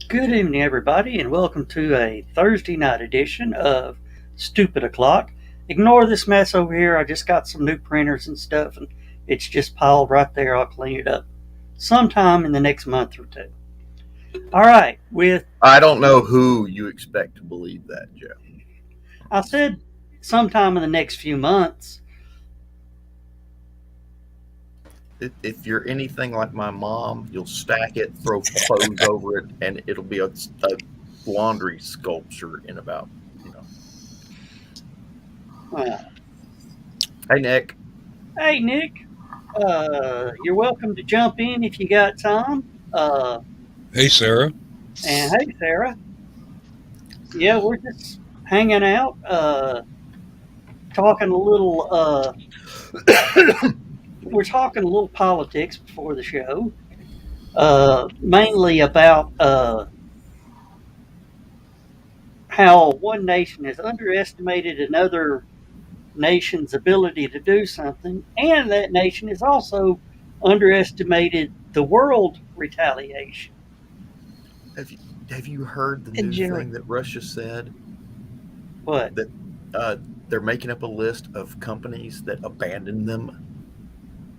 Good evening, everybody, and welcome to a Thursday night edition of Stupid O'Clock. Ignore this mess over here. I just got some new printers and stuff, and it's just piled right there. I'll clean it up sometime in the next month or two. All right, I don't know who you expect to believe that, Joe. I said sometime in the next few months. If you're anything like my mom, you'll stack it, throw clothes over it, and it'll be a laundry sculpture in about, Hey, Nick. Hey, Nick. You're welcome to jump in if you got time. Hey, Sarah. And hey, Sarah. Yeah, we're just hanging out, talking a little. We're talking a little politics before the show, mainly about how one nation has underestimated another nation's ability to do something, and that nation has also underestimated the world retaliation. Have you heard the new thing that Russia said? What? That they're making up a list of companies that abandoned them,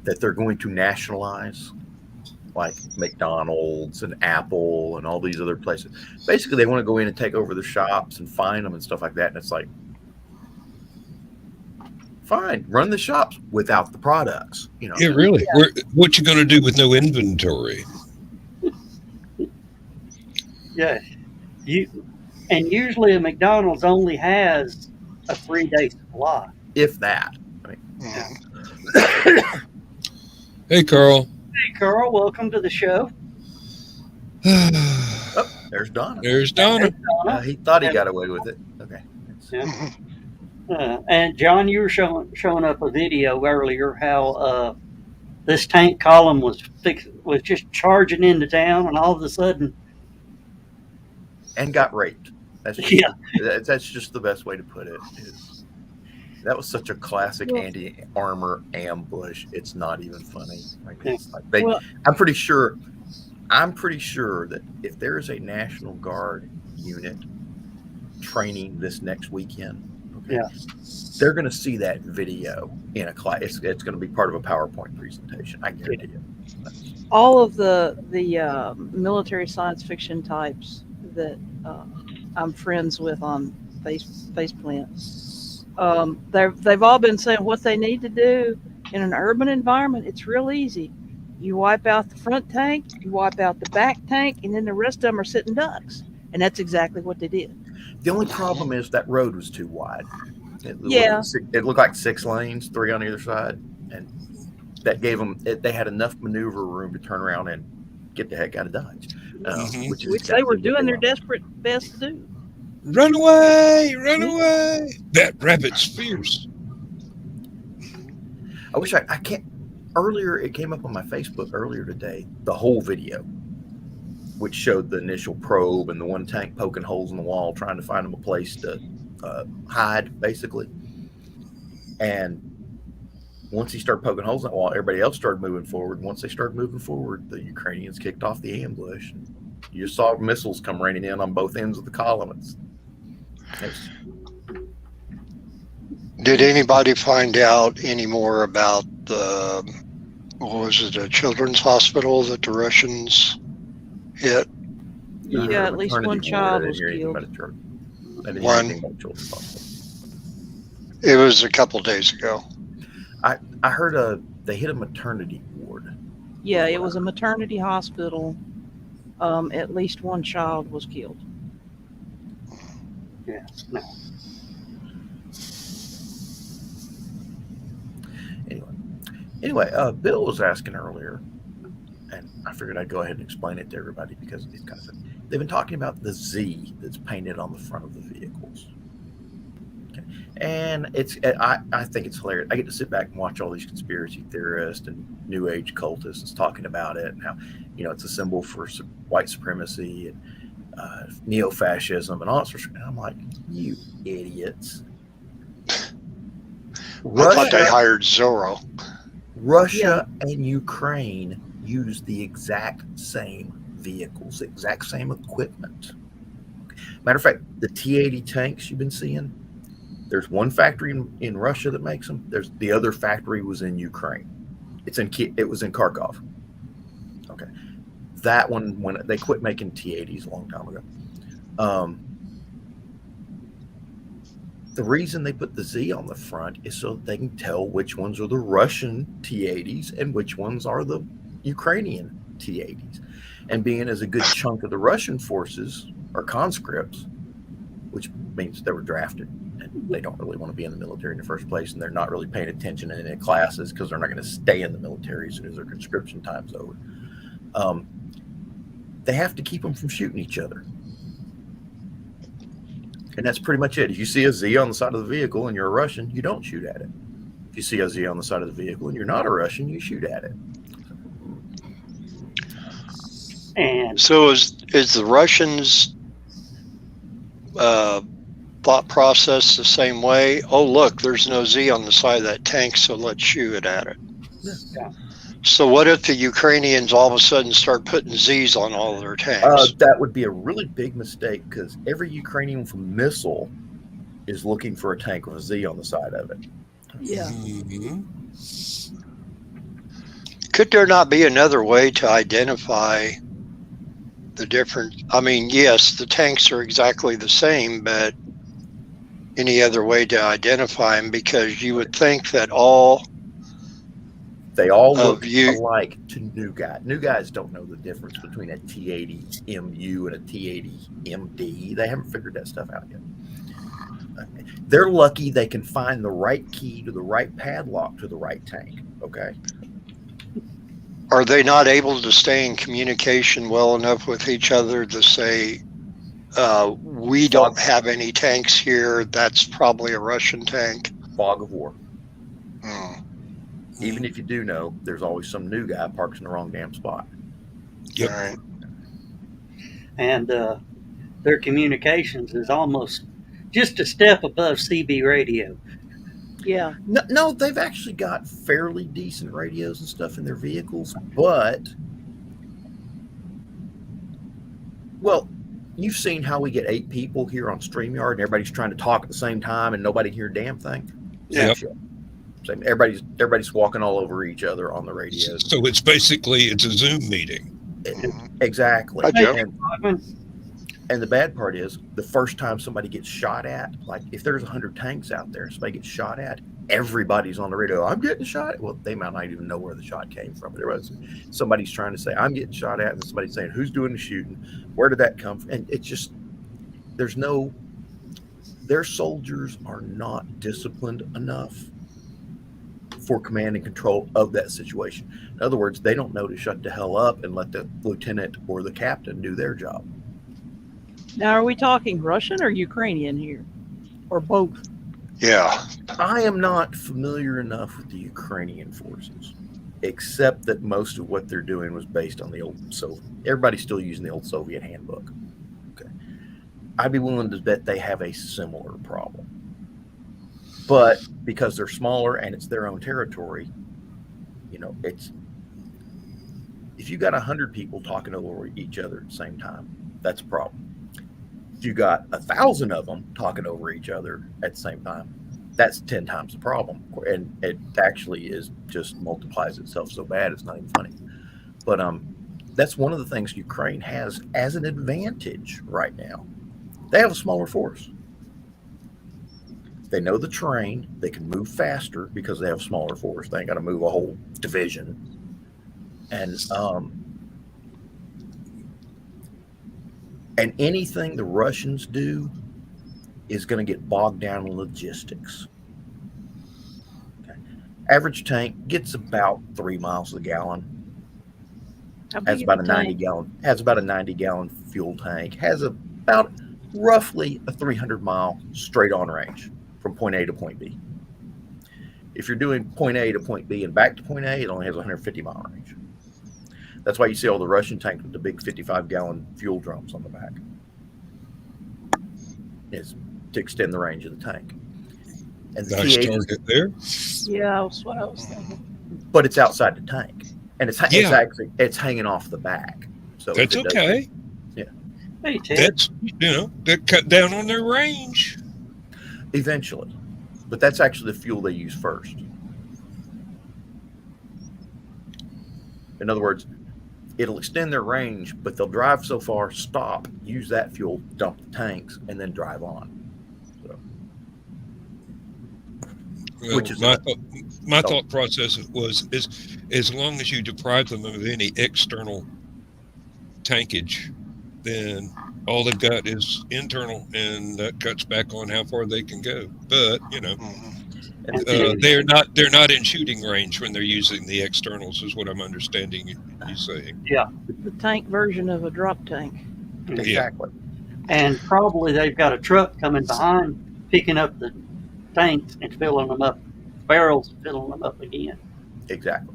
that they're going to nationalize, like McDonald's and Apple and all these other places. Basically, they want to go in and take over the shops and fine them and stuff like that. And it's like, fine, run the shops without the products. Yeah, really. Yeah. What you going to do with no inventory? Yeah, usually a McDonald's only has a 3-day supply, if that. Hey, Carl. Hey, Carl. Welcome to the show. Oh, there's Donna. There's Donna. He thought he got away with it. Okay. Yeah. And John, you were showing up a video earlier how this tank column was just charging into town, and all of a sudden, and got raped. That's just the best way to put it. That was such a classic anti-armor ambush. It's not even funny. I'm pretty sure that if there is a National Guard unit training this next weekend, they're going to see that video in a class. It's going to be part of a PowerPoint presentation. I guarantee you. All of the military science fiction types that I'm friends with on Faceplant. They've all been saying what they need to do in an urban environment. It's real easy. You wipe out the front tank, you wipe out the back tank, and then the rest of them are sitting ducks. And that's exactly what they did. The only problem is that road was too wide. It looked like 6 lanes, 3 on either side, and that gave them. They had enough maneuver room to turn around and get the heck out of Dodge, which they were doing their desperate best to do. Run away! Run away! That rabbit's fierce. I wish I can't. Earlier, it came up on my Facebook earlier today, the whole video, which showed the initial probe and the one tank poking holes in the wall, trying to find them a place to hide, basically. And once he started poking holes in that wall, everybody else started moving forward. And once they started moving forward, the Ukrainians kicked off the ambush. You saw missiles come raining in on both ends of the column. Did anybody find out any more about the children's hospital that the Russians hit? Yeah, at least one child was killed. It was a couple days ago. I heard they hit a maternity ward. Yeah, it was a maternity hospital. At least one child was killed. Yeah. Anyway, Bill was asking earlier, and I figured I'd go ahead and explain it to everybody because it's kind of they've been talking about the Z that's painted on the front of the vehicles. Okay. And I think it's hilarious. I get to sit back and watch all these conspiracy theorists and New Age cultists talking about it and how it's a symbol for white supremacy and neo-fascism and all that sort of stuff. And I'm like, you idiots. I thought they hired Zorro. Russia and Ukraine use the exact same vehicles, the exact same equipment. Matter of fact, the T-80 tanks you've been seeing, there's one factory in Russia that makes them. There's the other factory was in Ukraine. It was in Kharkov. Okay, that one, when they quit making T-80s a long time ago. The reason they put the Z on the front is so that they can tell which ones are the Russian T-80s and which ones are the Ukrainian T-80s. And being as a good chunk of the Russian forces are conscripts, which means they were drafted and they don't really want to be in the military in the first place, and they're not really paying attention in any classes because they're not going to stay in the military as soon as their conscription time's over. They have to keep them from shooting each other. And that's pretty much it. If you see a Z on the side of the vehicle and you're a Russian, you don't shoot at it. If you see a Z on the side of the vehicle and you're not a Russian, you shoot at it. And So is the Russians' thought process the same way? Oh, look, there's no Z on the side of that tank, so let's shoot at it. yeah. So what if the Ukrainians all of a sudden start putting Zs on all of their tanks? That would be a really big mistake because every Ukrainian missile is looking for a tank with a Z on the side of it. Yeah. Mhm. Could there not be another way to identify the different? I mean, yes, the tanks are exactly the same, but any other way to identify them? Because you would think that They all look you- alike to new guys. New guys don't know the difference between a T-80 MU and a T-80 MD. They haven't figured that stuff out yet. They're lucky they can find the right key to the right padlock to the right tank. Okay. are they not able to stay in communication well enough with each other to say, we don't have any tanks here, that's probably a Russian tank? Fog of war. Hmm. Even if you do know, there's always some new guy parks in the wrong damn spot. Yep. All right. And their communications is almost just a step above CB radio. Yeah. No, they've actually got fairly decent radios and stuff in their vehicles, but, well, you've seen how we get 8 people here on StreamYard and everybody's trying to talk at the same time and nobody can hear a damn thing. Yep. Same. Everybody's walking all over each other on the radios. So it's a Zoom meeting. Exactly. Hi, Joe. And the bad part is the first time somebody gets shot at, like if there's 100 tanks out there, somebody gets shot at, everybody's on the radio. I'm getting shot. Well, they might not even know where the shot came from. There was somebody's trying to say, I'm getting shot at, and somebody's saying, who's doing the shooting? Where did that come from? And it's just, their soldiers are not disciplined enough for command and control of that situation. In other words, they don't know to shut the hell up and let the lieutenant or the captain do their job. Now, are we talking Russian or Ukrainian here, or both? Yeah. I am not familiar enough with the Ukrainian forces, except that most of what they're doing was based on the old Soviet. Everybody's still using the old Soviet handbook. Okay, I'd be willing to bet they have a similar problem, but because they're smaller and it's their own territory, it's if you got 100 people talking over each other at the same time, that's a problem. If you got 1,000 of them talking over each other at the same time, that's 10 times the problem. And it actually is just multiplies itself so bad, it's not even funny. But that's one of the things Ukraine has as an advantage right now. They have a smaller force. They know the terrain. They can move faster because they have a smaller force. They ain't got to move a whole division. And anything the Russians do is going to get bogged down in logistics. Okay. Average tank gets about 3 miles a gallon. Has about a 90-gallon fuel tank. Has about roughly a 300-mile straight-on range from point A to point B. If you're doing point A to point B and back to point A, it only has a 150-mile range. That's why you see all the Russian tanks with the big 55-gallon fuel drums on the back. Is to extend the range of the tank. And the Nice T-80, target there. Yeah, that's what I was thinking. but it's outside the tank, and it's hanging off the back. So That's if it okay. Hey, Ted. That's, that cut down on their range. eventually, but that's actually the fuel they use first. In other words, it'll extend their range, but they'll drive so far, stop, use that fuel, dump the tanks, and then drive on. So, Well, which is my thought process was as long as you deprive them of any external tankage, then all they've got is internal, and that cuts back on how far they can go. But they're not in shooting range when they're using the externals, is what I'm understanding you saying. Yeah. The tank version of a drop tank. exactly. And probably they've got a truck coming behind picking up the tanks and filling them up, barrels and filling them up again. Exactly.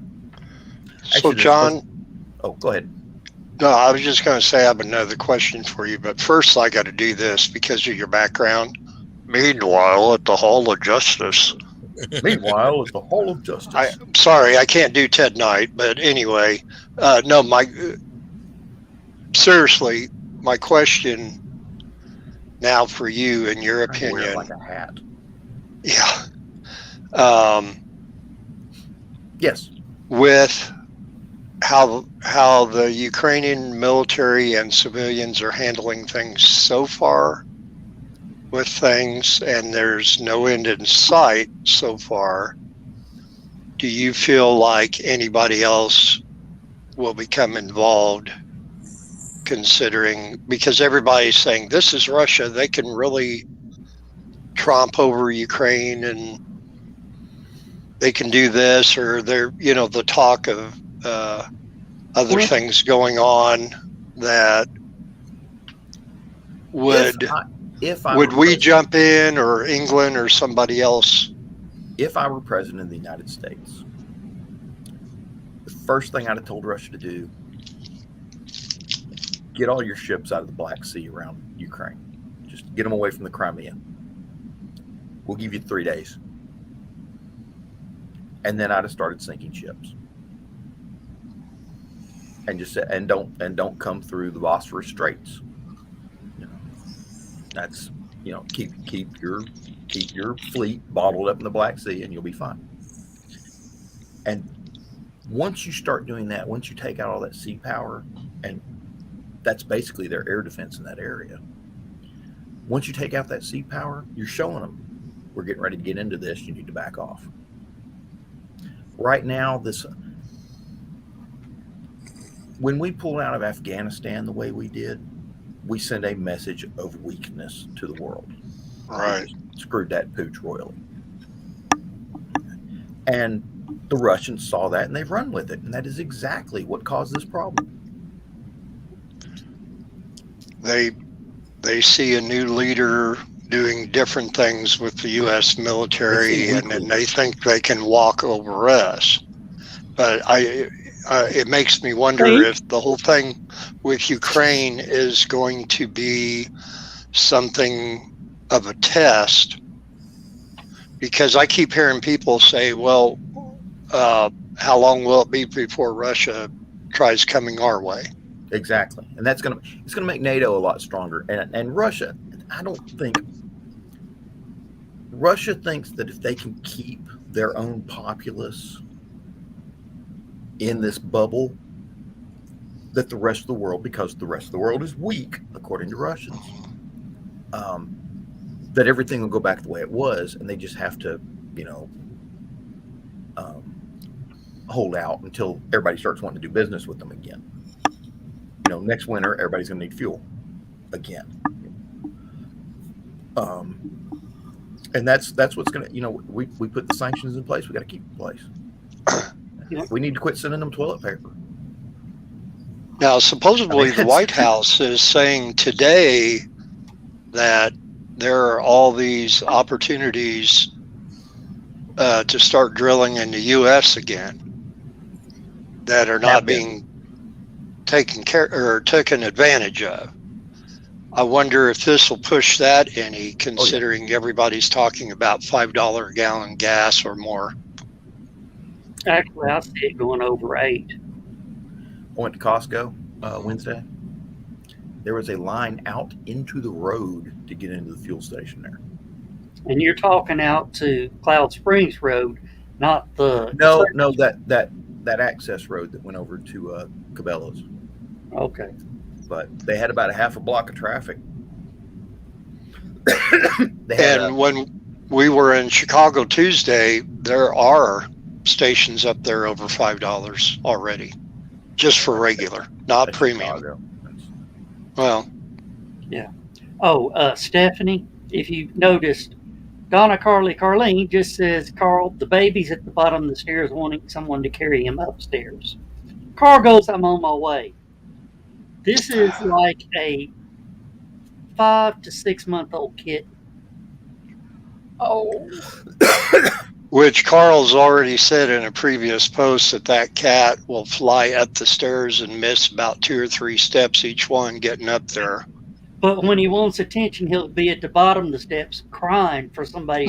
So, Actually, John, oh, go ahead. no, I was just going to say I have another question for you, but first I got to do this because of your background. Meanwhile, at the Hall of Justice. Meanwhile, at the Hall of Justice. I'm sorry, I can't do Ted Knight, but anyway, no, seriously, my question now for you, in your I wear it opinion, like a hat. yeah, Yes. with how the Ukrainian military and civilians are handling things so far with things, and there's no end in sight so far, do you feel like anybody else will become involved, considering, because everybody's saying this is Russia, they can really tromp over Ukraine and they can do this, or they're, the talk of other things going on that would we jump in, or England or somebody else? If I were president of the United States, the first thing I'd have told Russia to do, get all your ships out of the Black Sea around Ukraine. Just get them away from the Crimea. We'll give you 3 days. And then I'd have started sinking ships. And just don't come through the Bosphorus Straits. That's keep your fleet bottled up in the Black Sea, and you'll be fine. And once you start doing that, once you take out all that sea power, and that's basically their air defense in that area. Once you take out that sea power, you're showing them, we're getting ready to get into this. You need to back off. Right now, when we pull out of Afghanistan the way we did, we send a message of weakness to the world. Right. Screwed that pooch royally. And the Russians saw that and they've run with it. And that is exactly what caused this problem. They see a new leader doing different things with the U.S. military, and then they think they can walk over us. But it makes me wonder if the whole thing with Ukraine is going to be something of a test, because I keep hearing people say, well, how long will it be before Russia tries coming our way? Exactly. And it's going to make NATO a lot stronger. And Russia, Russia thinks that if they can keep their own populace in this bubble, that the rest of the world, because the rest of the world is weak, according to Russians, that everything will go back the way it was, and they just have to, hold out until everybody starts wanting to do business with them again. Next winter, everybody's going to need fuel again. And that's what's going to, we put the sanctions in place. We got to keep in place. We need to quit sending them toilet paper. Now, supposedly the White House is saying today that there are all these opportunities to start drilling in the U.S. again that are not being taken advantage of. I wonder if this will push that any, considering everybody's talking about $5 a gallon gas or more. Actually, I see it going over $8. I went to Costco. Wednesday, there was a line out into the road to get into the fuel station there. And you're talking out to Cloud Springs Road, not the No, that access road that went over to Cabela's. Okay. But they had about a half a block of traffic. And when we were in Chicago Tuesday, there are stations up there over $5 already, just for regular, not premium. Chicago. Well, Yeah. Oh, Stephanie, if you noticed, Donna Carlene just says, Carl, the baby's at the bottom of the stairs wanting someone to carry him upstairs. Carl goes, I'm on my way. This is like a 5 to 6 month old kid. Oh, which Carl's already said in a previous post that cat will fly up the stairs and miss about 2 or 3 steps each one getting up there. But when he wants attention, he'll be at the bottom of the steps crying for somebody.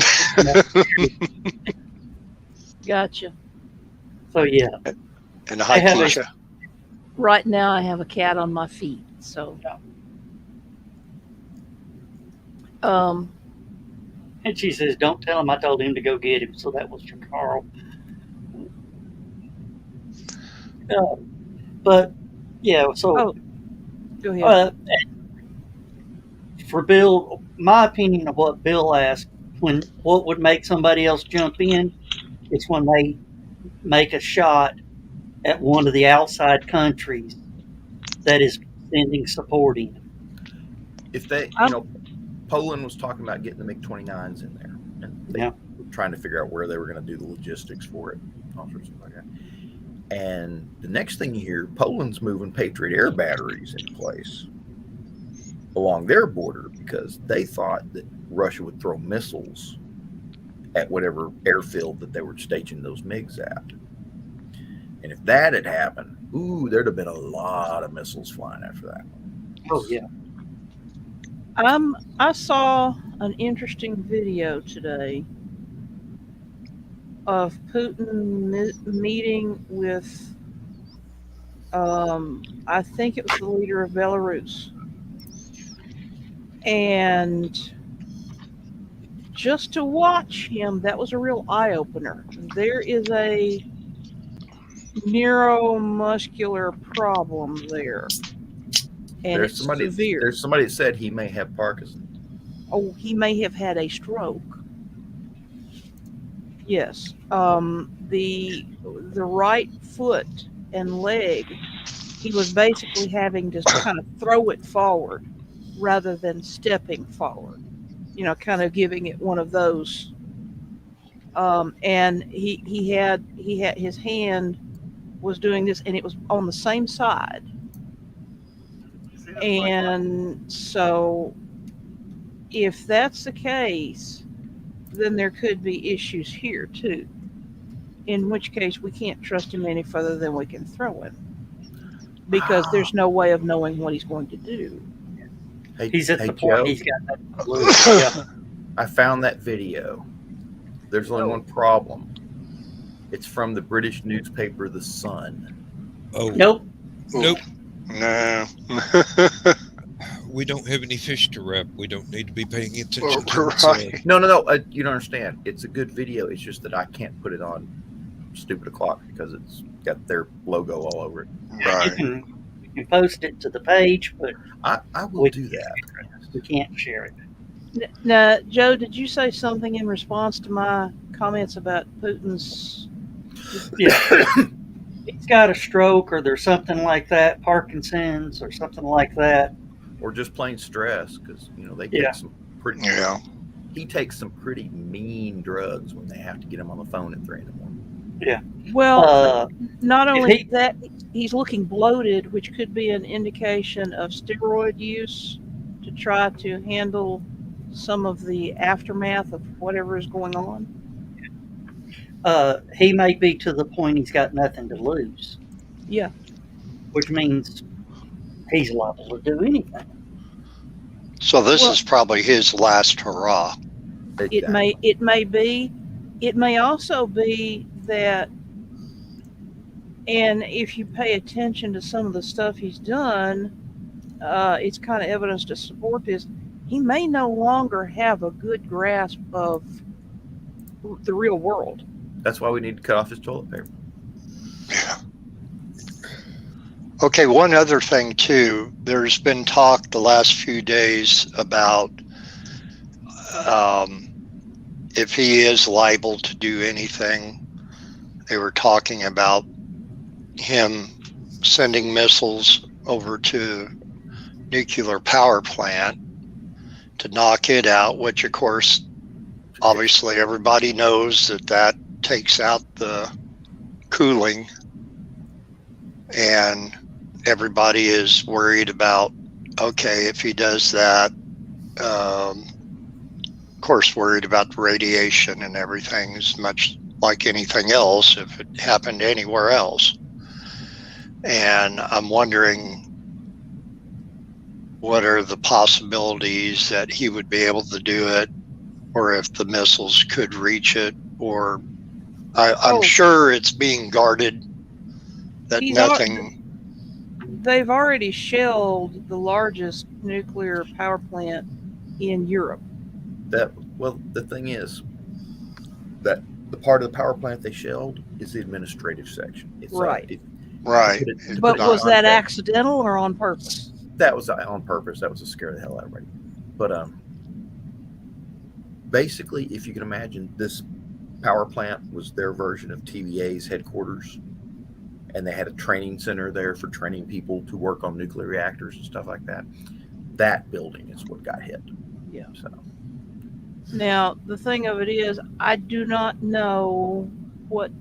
gotcha. So, yeah. And hi, have a- Keisha. Right now, I have a cat on my feet, so. And she says, don't tell him I told him to go get him. So that was for Carl. But, yeah, so Go ahead. For Bill, my opinion of what Bill asked, what would make somebody else jump in, is when they make a shot at one of the outside countries that is sending support in. If they, Poland was talking about getting the MiG-29s in there, and they were trying to figure out where they were going to do the logistics for it, all sorts of stuff like that. And the next thing you hear, Poland's moving Patriot air batteries into place along their border because they thought that Russia would throw missiles at whatever airfield that they were stationing those MiGs at. And if that had happened, there'd have been a lot of missiles flying after that. Oh, yeah. I saw an interesting video today of Putin meeting with, I think it was the leader of Belarus. And just to watch him, that was a real eye-opener. There is a neuromuscular problem there. And There's it's somebody. severe. There's somebody that said he may have Parkinson's. Oh, he may have had a stroke. Yes. The right foot and leg, he was basically having to kind of throw it forward rather than stepping forward. Kind of giving it one of those. And he had his hand was doing this, and it was on the same side. And so if that's the case, then there could be issues here too. In which case we can't trust him any further than we can throw him. Because there's no way of knowing what he's going to do. He's at the point Joe, he's got that. Yeah. I found that video. There's only one problem. It's from the British newspaper The Sun. Oh, Nope. nope. No. We don't have any fish to wrap. We don't need to be paying attention to it. Right. No. You don't understand. It's a good video. It's just that I can't put it on Stupid O'Clock because it's got their logo all over it. Right. You can post it to the page, but I will do that. we can't share it. Now, Joe, did you say something in response to my comments about Putin's? Yeah. He's got a stroke, or there's something like that, Parkinson's, or something like that. Or just plain stress because they take some pretty. Yeah. He takes some pretty mean drugs when they have to get him on the phone at 3 a.m. Yeah. Well, not only he- that, he's looking bloated, which could be an indication of steroid use to try to handle some of the aftermath of whatever is going on. He may be to the point he's got nothing to lose. Yeah. Which means he's liable to do anything. So this is probably his last hurrah. It may be. It may also be that And if you pay attention to some of the stuff he's done, it's kind of evidence to support this. He may no longer have a good grasp of the real world. That's why we need to cut off his toilet paper. Yeah. Okay, one other thing too. There's been talk the last few days about if he is liable to do anything. They were talking about him sending missiles over to nuclear power plant to knock it out, which of course, obviously everybody knows that takes out the cooling, and everybody is worried about, okay, if he does that, of course worried about the radiation and everything, as much like anything else if it happened anywhere else. And I'm wondering, what are the possibilities that he would be able to do it, or if the missiles could reach it, or I'm sure it's being guarded, that they've already shelled the largest nuclear power plant in Europe. The thing is that the part of the power plant they shelled is the administrative section. It's right. Right. But was that accidental or on purpose? That was on purpose. That was to scare the hell out of everybody. But basically, if you can imagine, this power plant was their version of TVA's headquarters, and they had a training center there for training people to work on nuclear reactors and stuff like that. That building is what got hit. Yeah. So now the thing of it is, I do not know what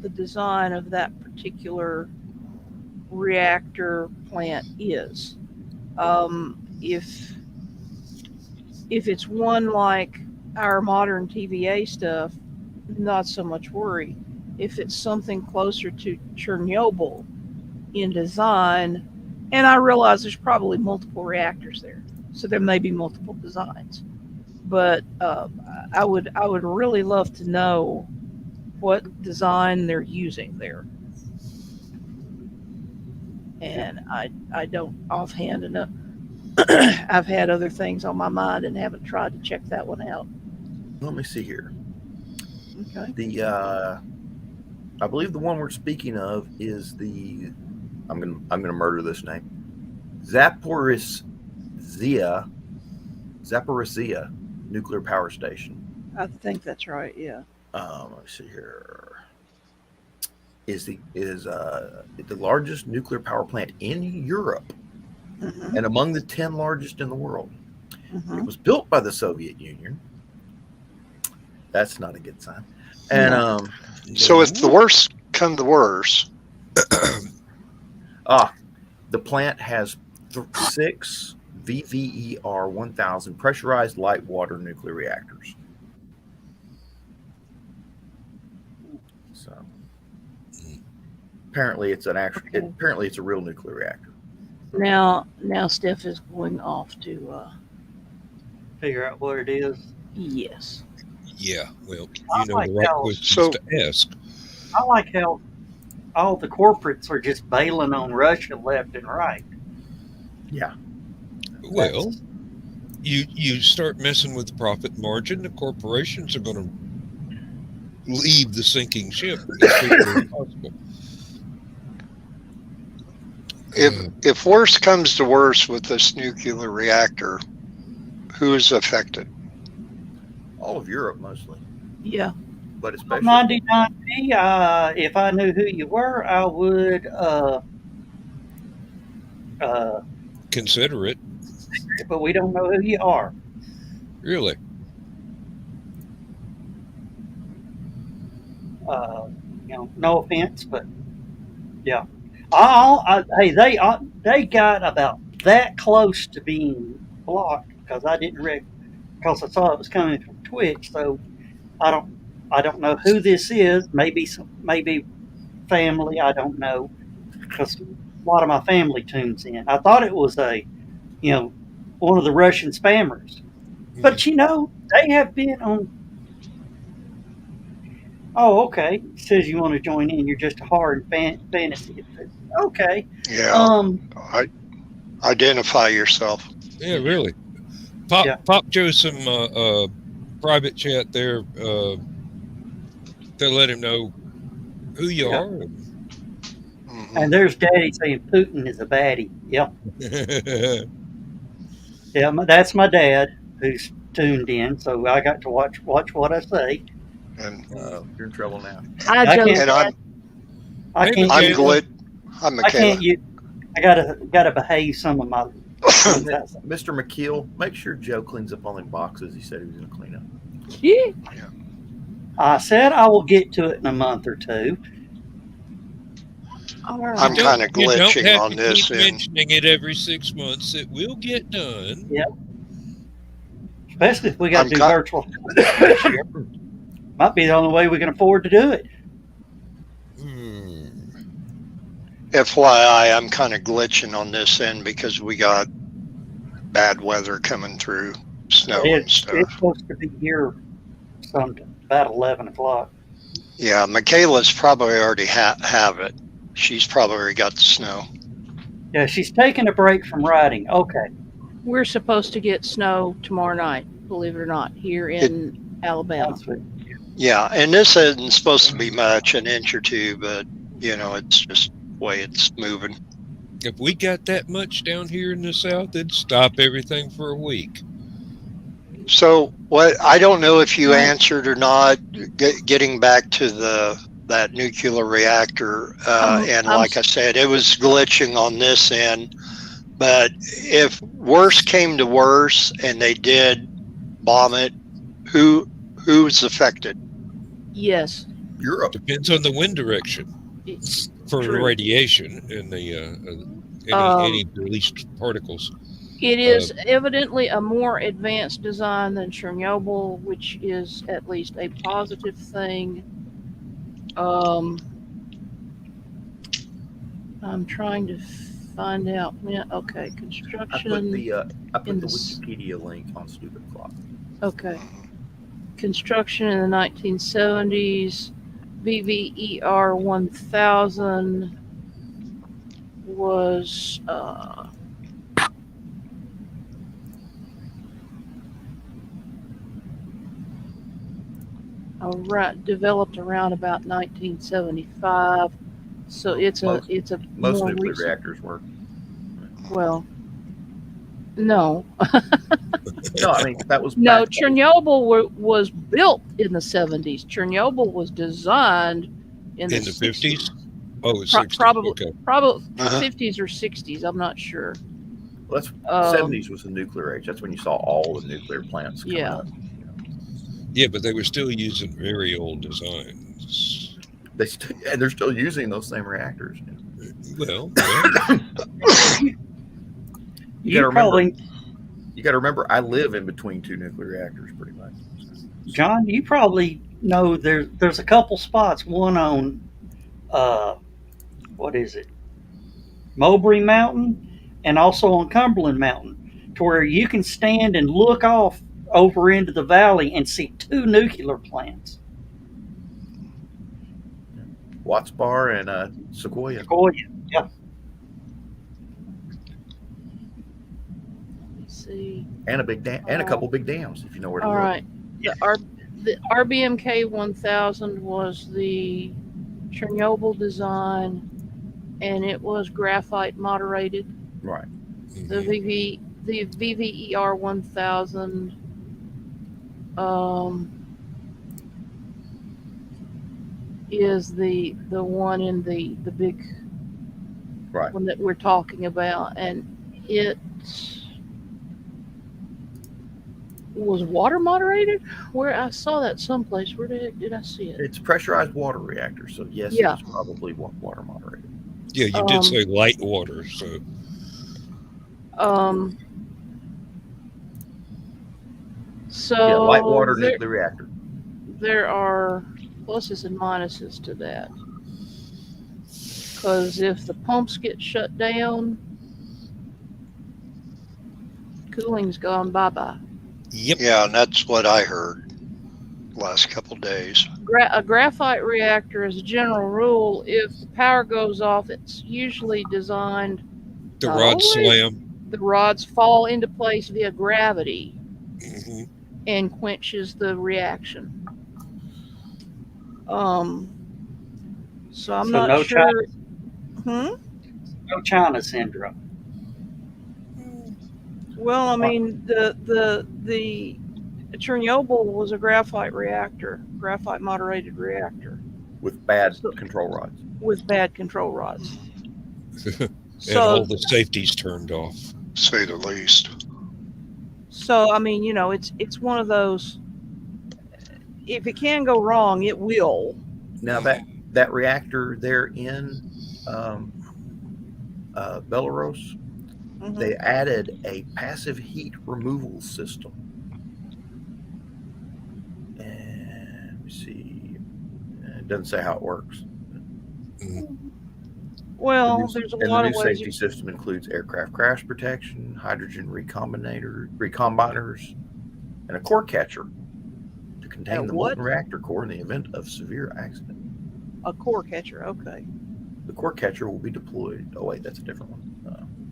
the design of that particular reactor plant is. If it's one like our modern TVA stuff, not so much worry. If it's something closer to Chernobyl in design, and I realize there's probably multiple reactors there, so there may be multiple designs, but I would really love to know what design they're using there. And I don't offhand enough. I've had other things on my mind and haven't tried to check that one out. let me see here. Okay. I believe the one we're speaking of is the I'm gonna murder this name. Zaporizhzhia nuclear power station. I think that's right. Yeah. Let me see here. Is the largest nuclear power plant in Europe, Mm-hmm. and among the 10 largest in the world. Mm-hmm. It was built by the Soviet Union. That's not a good sign. And so if the worst come to worst, the plant has 6 VVER 1000 pressurized light water nuclear reactors. So apparently it's apparently it's a real nuclear reactor. Now Steph is going off to Figure out what it is. yes. Yeah, well, I you know like the right how- questions to ask. I like how all the corporates are just bailing on Russia left and right. Yeah. Well, you start messing with the profit margin, the corporations are going to leave the sinking ship as quickly as possible. if worst comes to worst with this nuclear reactor, who is affected? All of Europe mostly, Yeah. but especially 99P, if I knew who you were, I would Consider it. but we don't know who you are. Really. No offense, but yeah. Hey, they got about that close to being blocked because I didn't because I saw it was coming from Twitch. So I don't know who this is. Maybe family. I don't know because a lot of my family tunes in. I thought it was one of the Russian spammers, but they have been Oh, okay. It says you want to join in. You're just a hard fantasy. Okay. Yeah, Um. identify yourself. Yeah, really. Pop Yeah. Joe some private chat there to let him know who you Yeah. are. Mhm. And there's Daddy saying Putin is a baddie. Yep. Yeah. That's my dad who's tuned in, so I got to watch what I say. And You're in trouble now. Hi, I Joe. can't. and I Hey, can't I'm use. Michaela. Glit. I'm I can't Michaela. use. I gotta behave some of my things I say. Mr. McKeel, make sure Joe cleans up all them boxes he said he was going to clean up. Yeah. I said I will get to it in a month or two. All right. I'm kind of You don't glitching have on to this keep end. mentioning it every 6 months. It will get done. Yeah. Especially if we got I'm to do ki- virtual next year. Might be the only way we can afford to do it. FYI, I'm kind of glitching on this end because we got bad weather coming through, snow and It's stuff. supposed to be here sometime about 11 o'clock. Yeah, Michaela's probably already have it. She's probably already got the snow. Yeah, she's taking a break from riding. Okay. We're supposed to get snow tomorrow night, believe it or not, here in Alabama. That's it. Yeah, and this isn't supposed to be much, an inch or two, but it's just the way it's moving. If we got that much down here in the South, it'd stop everything for a week. So what? I don't know if you answered or not. Getting back to that nuclear reactor, and like I said, it was glitching on this end. But if worse came to worse, and they did bomb it, who's affected? Yes. Europe. Depends on the wind direction for True. radiation and the any released particles. It is evidently a more advanced design than Chernobyl, which is at least a positive thing. I'm trying to find out. Yeah, okay, construction. I put in the the Wikipedia link on Stupid Clock. Okay. Construction in the 1970s. VVER 1000 was developed around about 1975. So it's a Most more nuclear recent. reactors were. Well, no. No, I mean that was No, back then. Chernobyl was built in the 70s. Chernobyl was designed in the 50s. Oh, it's 60s. Probably, Okay. probably 50s or 60s. I'm not sure. Well, that's 70s was the nuclear age. That's when you saw all the nuclear plants coming Yeah. up. Yeah, but they were still using very old designs. And they're still using those same reactors. Well, You got to remember, I live in between two nuclear reactors, pretty much. John, you probably know there's a couple spots. One on what is it? Mowbray Mountain, and also on Cumberland Mountain, to where you can stand and look off over into the valley and see two nuclear plants. Watts Bar and Sequoia. Yeah. Let's see. And a couple big dams, if you know where to All look. right. The RBMK 1000 was the Chernobyl design, and it was graphite moderated. Right. The VVER 1000 is the one in the big Right. one that we're talking about, and it was water moderated. Where I saw that someplace. Where the heck did I see it? It's pressurized water reactor, so yes, Yeah. it's probably water moderated. yeah, you did say light water, so So Yeah, light water nuclear reactor. there are pluses and minuses to that. Because if the pumps get shut down, cooling's gone bye-bye. yep. Yeah, and that's what I heard. last couple days. A graphite reactor, as a general rule, if the power goes off, it's usually designed. The not rods only slam. The rods fall into place via gravity Hmm. and quenches the reaction. So I'm So not no sure. No China syndrome. Well, I mean, the Chernobyl was a graphite reactor, graphite moderated reactor with bad So- control rods. with bad control rods. And So, all the safeties turned off. Say the least. so I mean, it's one of those. If it can go wrong, it will. Now that reactor there in Belarus, Mhm. they added a passive heat removal system. And let me see. It doesn't say how it works. Well, there's a lot the of new ways. safety system includes aircraft crash protection, hydrogen recombiners, and a core catcher to contain A the what? molten reactor core in the event of severe accident. A core catcher, okay. The core catcher will be deployed. Oh wait, that's a different one.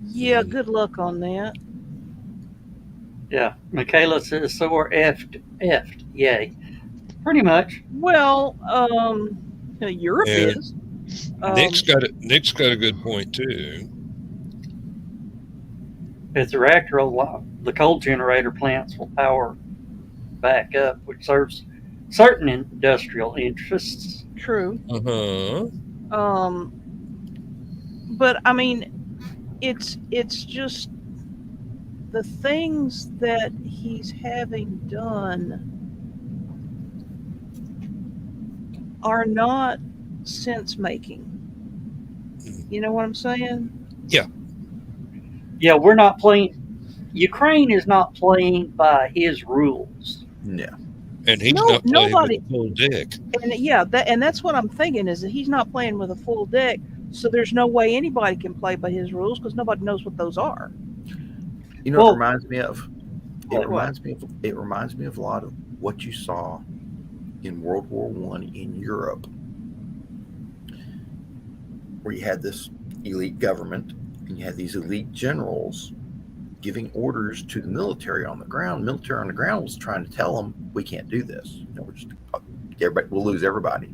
Yeah, good luck on that. Yeah, Michaela says so are effed. Yay. Pretty much. Well, Europe Yeah. is. Nick's got a good point too. If the reactor will, the coal generator plants will power back up, which serves certain industrial interests. True. Uh-huh. But I mean, it's just the things that he's having done are not sense making. You know what I'm saying? Yeah, we're not playing. Ukraine is not playing by his rules. No. And he's No, not playing nobody- with a full deck. And that's what I'm thinking is that he's not playing with a full deck, so there's no way anybody can play by his rules because nobody knows what those are. You know Well- what it reminds me of? It What? reminds me of a lot of what you saw in World War I in Europe, where you had this elite government and you had these elite generals giving orders to the military on the ground. The military on the ground was trying to tell them, we can't do this. We'll lose everybody.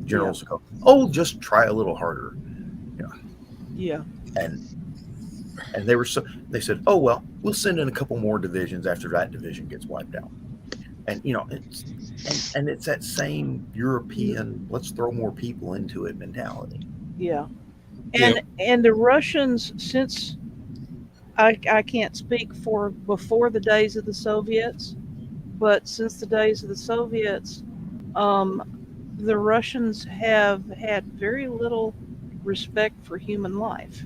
Generals go, oh, just try a little harder. Yeah. And they said, oh, well, we'll send in a couple more divisions after that division gets wiped out. And, it's that same European, let's throw more people into it mentality. Yeah. And the Russians, since I can't speak for before the days of the Soviets, but since the days of the Soviets, the Russians have had very little respect for human life.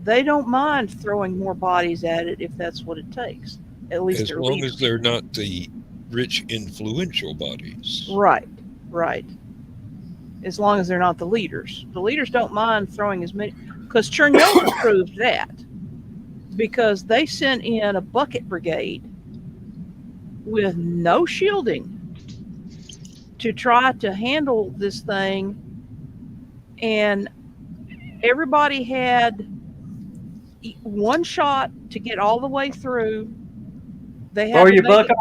They don't mind throwing more bodies at it if that's what it takes. At least As long as they're not the rich, influential bodies. Right. As long as they're not the leaders. The leaders don't mind throwing as many, because Chernobyl proved that. Because they sent in a bucket brigade with no shielding to try to handle this thing, and everybody had one shot to get all the way through. They had Throw to your make bucket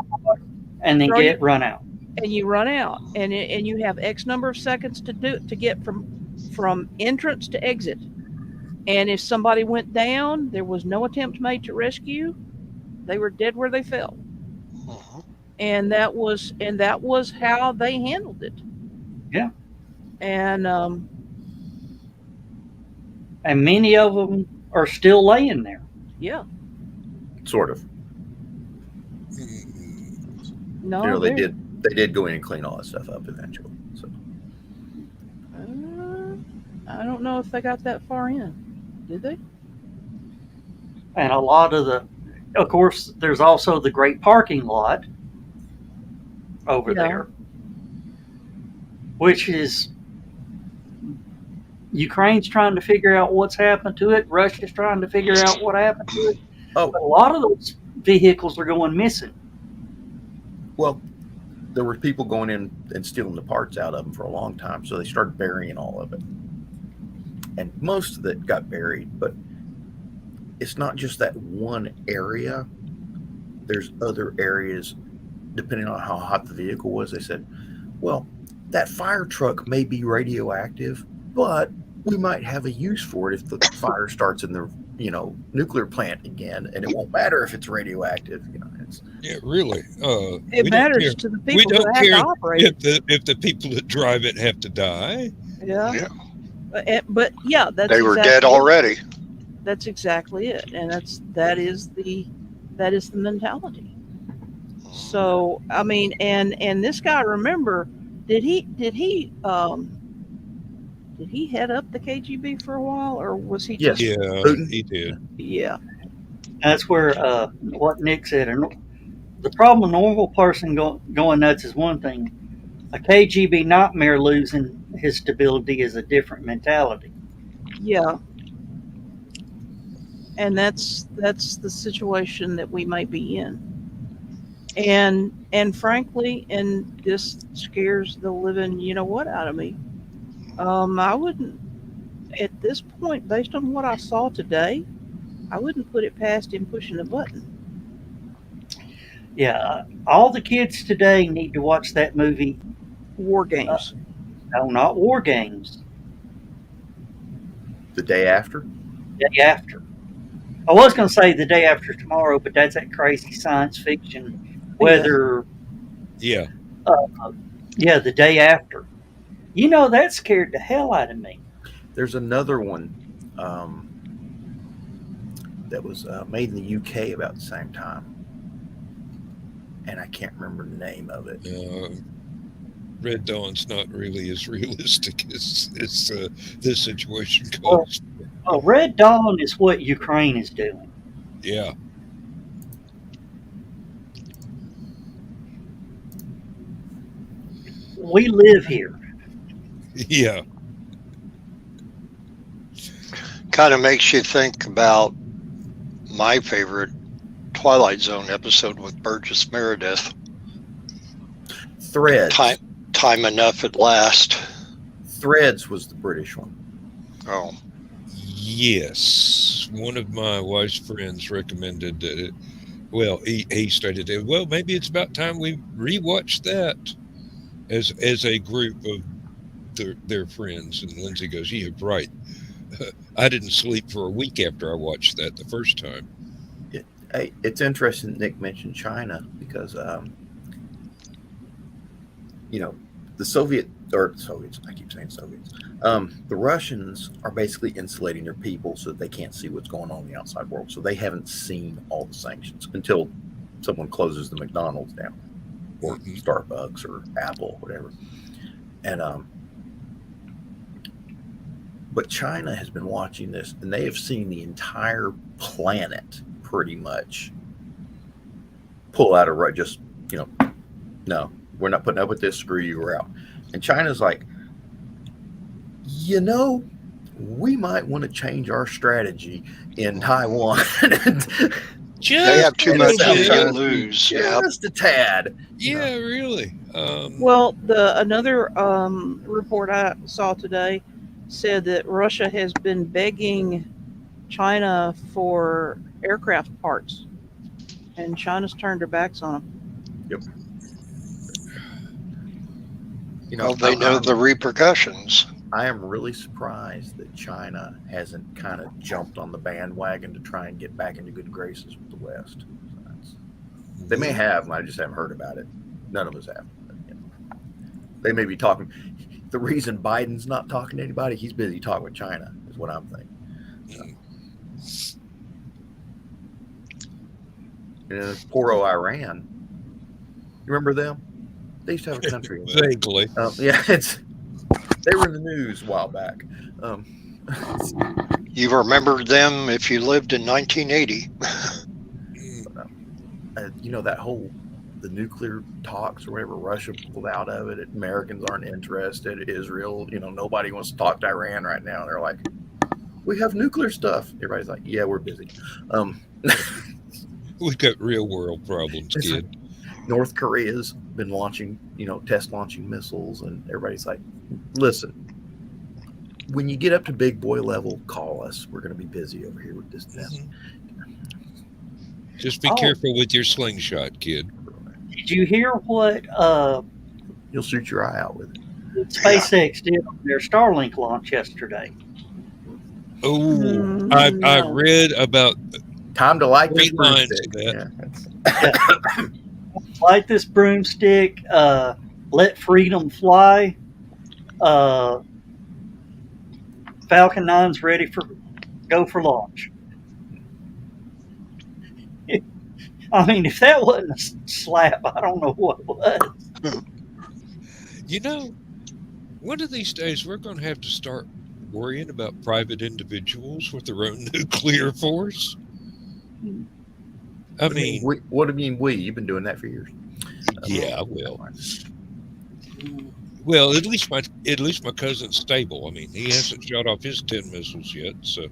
and then run out. and you run out, and you have X number of seconds to get from entrance to exit. And if somebody went down, there was no attempt made to rescue. They were dead where they fell. Uh-huh. And that was how they handled it. Yeah. And many of them are still laying there. yeah. Sort of. No, They did go in and clean all that stuff up eventually. So I don't know if they got that far in. Did they? And a lot of course, there's also the great parking lot over there, which is Ukraine's trying to figure out what's happened to it. Russia's trying to figure out what happened to it. Oh. But a lot of those vehicles are going missing. Well, there were people going in and stealing the parts out of them for a long time, so they started burying all of it. And most of it got buried, but it's not just that one area. There's other areas, depending on how hot the vehicle was. They said, well, that fire truck may be radioactive, but we might have a use for it if the fire starts in the nuclear plant again, and it won't matter if it's radioactive. Yeah, really. It matters to the people who have to operate it. If the people that drive it have to die. Yeah. But yeah, they were dead already. That's exactly it, and that is the mentality. So I mean, and this guy, remember, did he head up the KGB for a while, or was he? Yes. Yeah, Putin. He did. Yeah. That's where what Nick said. The problem, a normal person going nuts is one thing. A KGB nightmare losing his stability is a different mentality. Yeah. And that's the situation that we might be in. And frankly, and this scares the living out of me. I wouldn't, at this point, based on what I saw today, I wouldn't put it past him pushing a button. Yeah, all the kids today need to watch that movie. War Games. No, not War Games. The Day After? Day After. I was going to say The Day After Tomorrow, but that's that crazy science fiction. Whether... Yeah. Yeah, The Day After. That scared the hell out of me. There's another one that was made in the UK about the same time. And I can't remember the name of it. Red Dawn's not really as realistic as this situation goes. Well, Red Dawn is what Ukraine is doing. Yeah. We live here. Yeah. Kind of makes you think about my favorite Twilight Zone episode with Burgess Meredith. Threads. Time enough at last. Threads was the British one. Oh. Yes. One of my wife's friends recommended that it. Well, he stated that, well, maybe it's about time we rewatch that as a group of their friends. And Lindsay goes, yeah, right. I didn't sleep for a week after I watched that the first time. It's interesting Nick mentioned China because, the Soviets, I keep saying Soviets, the Russians are basically insulating their people so that they can't see what's going on in the outside world. So they haven't seen all the sanctions until someone closes the McDonald's down or Starbucks or Apple, whatever. And, but China has been watching this, and they have seen the entire planet pretty much pull out of just, no, we're not putting up with this. Screw you, we're out. And China's like, we might want to change our strategy in Taiwan. They have too much to lose. Just a tad. Yeah, really. Well, another report I saw today said that Russia has been begging China for aircraft parts, and China's turned their backs on them. Yep. They know the repercussions. I am really surprised that China hasn't kind of jumped on the bandwagon to try and get back into good graces with the West. They may have, I just haven't heard about it. None of us have. They may be talking. The reason Biden's not talking to anybody, he's busy talking with China, is what I'm thinking. Poor old Iran. You remember them? They used to have a country. Vaguely. Yeah, they were in the news a while back. You remembered them if you lived in 1980. The nuclear talks or whatever, Russia pulled out of it. Americans aren't interested. Israel, nobody wants to talk to Iran right now. They're like, we have nuclear stuff. Everybody's like, yeah, we're busy. We've got real world problems, kid. North Korea's been launching, test launching missiles, and everybody's like, listen, when you get up to big boy level, call us. We're going to be busy over here with this mess. Just be careful with your slingshot, kid. Did you hear what you'll shoot your eye out with it? SpaceX did on their Starlink launch yesterday? Oh, I read about time to light this broomstick. Light this broomstick. Let freedom fly. Falcon 9's ready for go for launch. I mean, if that wasn't a slap, I don't know what was. One of these days we're going to have to start worrying about private individuals with their own nuclear force. What do you mean we? You've been doing that for years. Yeah, well, at least my cousin's stable. I mean, he hasn't shot off his 10 missiles yet, so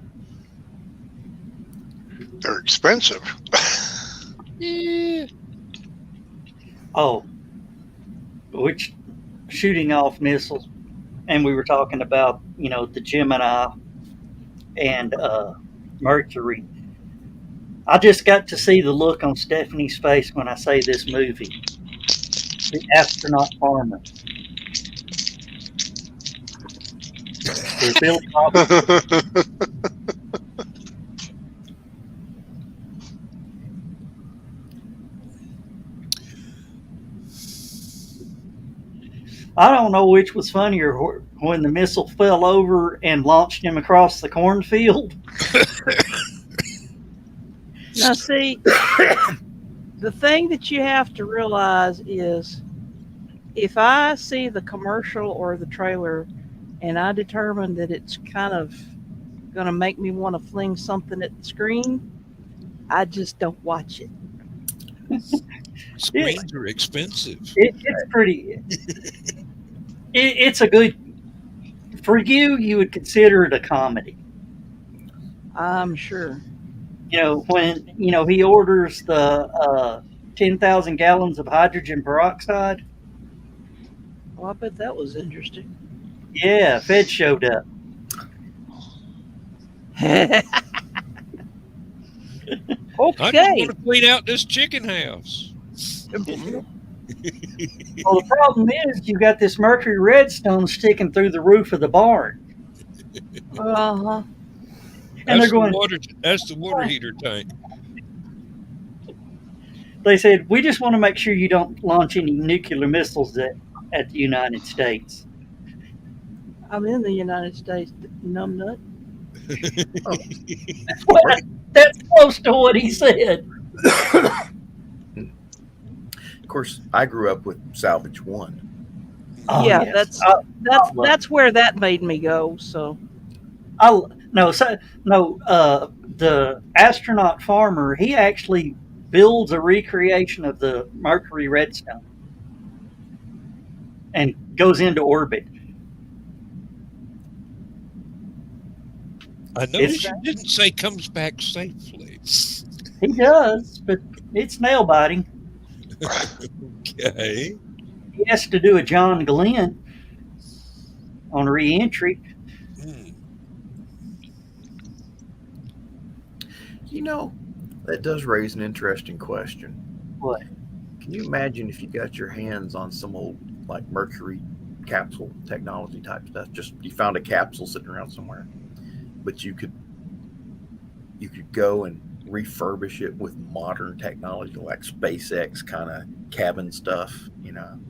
they're expensive. Yeah. Oh, which shooting off missiles, and we were talking about the Gemini and Mercury. I just got to see the look on Stephanie's face when I say this movie, The Astronaut Farmer. Billy Bob. I don't know which was funnier, when the missile fell over and launched him across the cornfield. Now, see, the thing that you have to realize is, if I see the commercial or the trailer and I determine that it's kind of going to make me want to fling something at the screen, I just don't watch it. Screens are expensive. It's pretty. It's a good. For you, you would consider it a comedy. I'm sure. When he orders the 10,000 gallons of hydrogen peroxide. Well, I bet that was interesting. Yeah, Fed showed up. Okay. I just want to clean out this chicken house. Well, the problem is you got this mercury redstone sticking through the roof of the barn. Uh-huh. And they're going. That's the water heater tank. They said, we just want to make sure you don't launch any nuclear missiles at the United States. I'm in the United States, numbnut. Well, that's close to what he said. Of course, I grew up with Salvage One. Oh, yeah, yes. that's where that made me go. So, the astronaut farmer, he actually builds a recreation of the Mercury redstone and goes into orbit. I noticed you didn't say comes back safely. He does, but it's nail biting. Okay. He has to do a John Glenn on re-entry. That does raise an interesting question. What? Can you imagine if you got your hands on some old Mercury capsule technology type stuff? Just you found a capsule sitting around somewhere, but you could go and refurbish it with modern technology like SpaceX kind of cabin stuff, And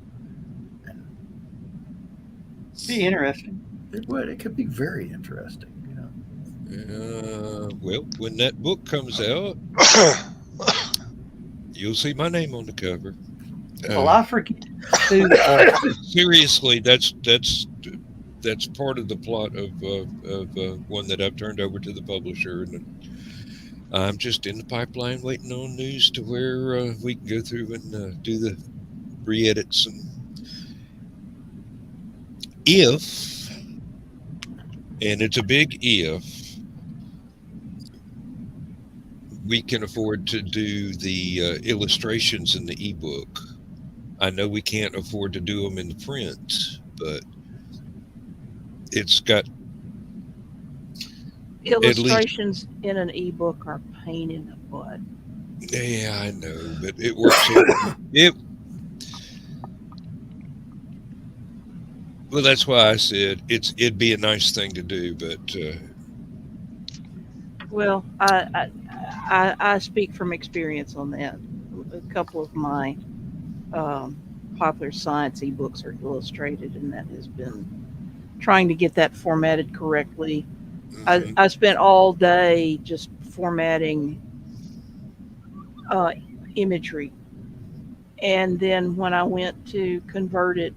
Be interesting. It would. It could be very interesting, Well, when that book comes out, you'll see my name on the cover. Well, I forget who. Seriously, that's part of the plot of one that I've turned over to the publisher, and I'm just in the pipeline waiting on news to where we can go through and do the re-edits. And it's a big if, we can afford to do the illustrations in the ebook. I know we can't afford to do them in the prints, but it's got at least. Illustrations in an ebook are a pain in the butt. Yeah, I know, but it works. Well, that's why I said it'd be a nice thing to do, but Well, I speak from experience on that. A couple of my um, popular science ebooks are illustrated, and that has been trying to get that formatted correctly. mhm. I spent all day just formatting uh, imagery, and then when I went to convert it,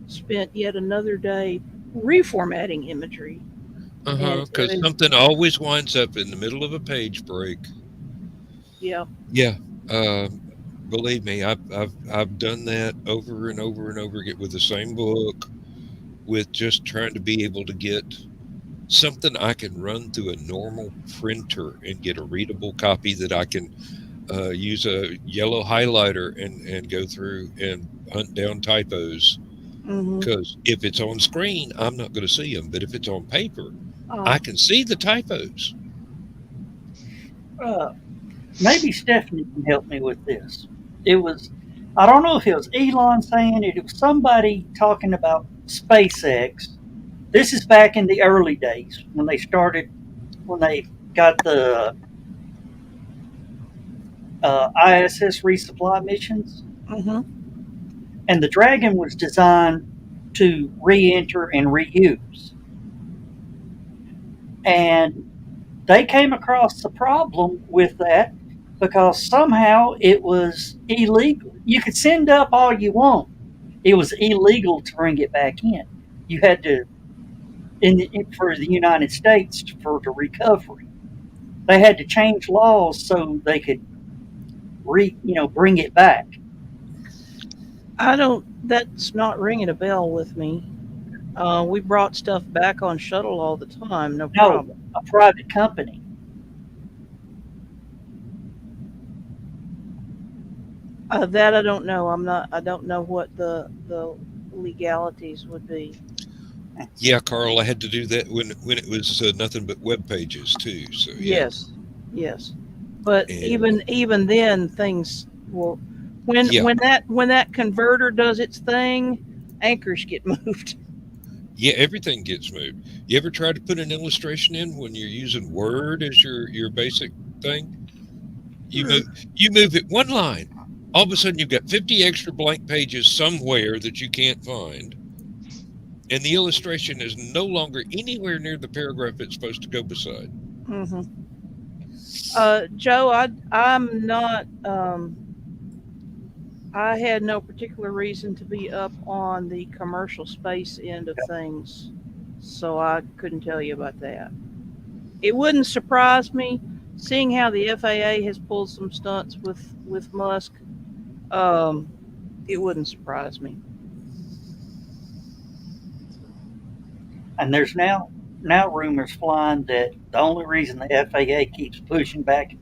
spent yet another day reformatting imagery, and it Because is something always winds up in the middle of a page break. yeah. Yeah, um, believe me, I've done that over and over and over again with the same book, with just trying to be able to get something I can run through a normal printer and get a readable copy that I can use a yellow highlighter and go through and hunt down typos. Hmm. Because if it's on screen, I'm not going to see them, but if it's on paper, I Uh, can see the typos. Uh, maybe Stephanie can help me with this. It was, I don't know if it was Elon saying it, it was somebody talking about SpaceX. This is back in the early days when they started, when they got the ISS resupply missions. hmm. And the Dragon was designed to re enter and reuse. And they came across the problem with that because somehow it was illegal. You could send up all you want, it was illegal to bring it back in. You had to, for the United States for the recovery, they had to change laws so they could bring it back. I don't. That's not ringing a bell with me. We brought stuff back on shuttle all the time, no No, problem. a private company. That I don't know. I'm not. I don't know what the legalities would be. Yeah, Carl, I had to do that when it was nothing but web pages too. So yeah, Yes, yes. But and even then, things will yeah, when that converter does its thing, anchors get moved. yeah, everything gets moved. You ever try to put an illustration in when you're using Word as your basic thing? You move you move it one line. All of a sudden, you've got 50 extra blank pages somewhere that you can't find, and the illustration is no longer anywhere near the paragraph it's supposed to go beside. Hmm. Joe, I'm not. I had no particular reason to be up on the commercial space end of things, so I couldn't tell you about that. It wouldn't surprise me, seeing how the FAA has pulled some stunts with Musk. Um, it wouldn't surprise me. And there's now rumors flying that the only reason the FAA keeps pushing back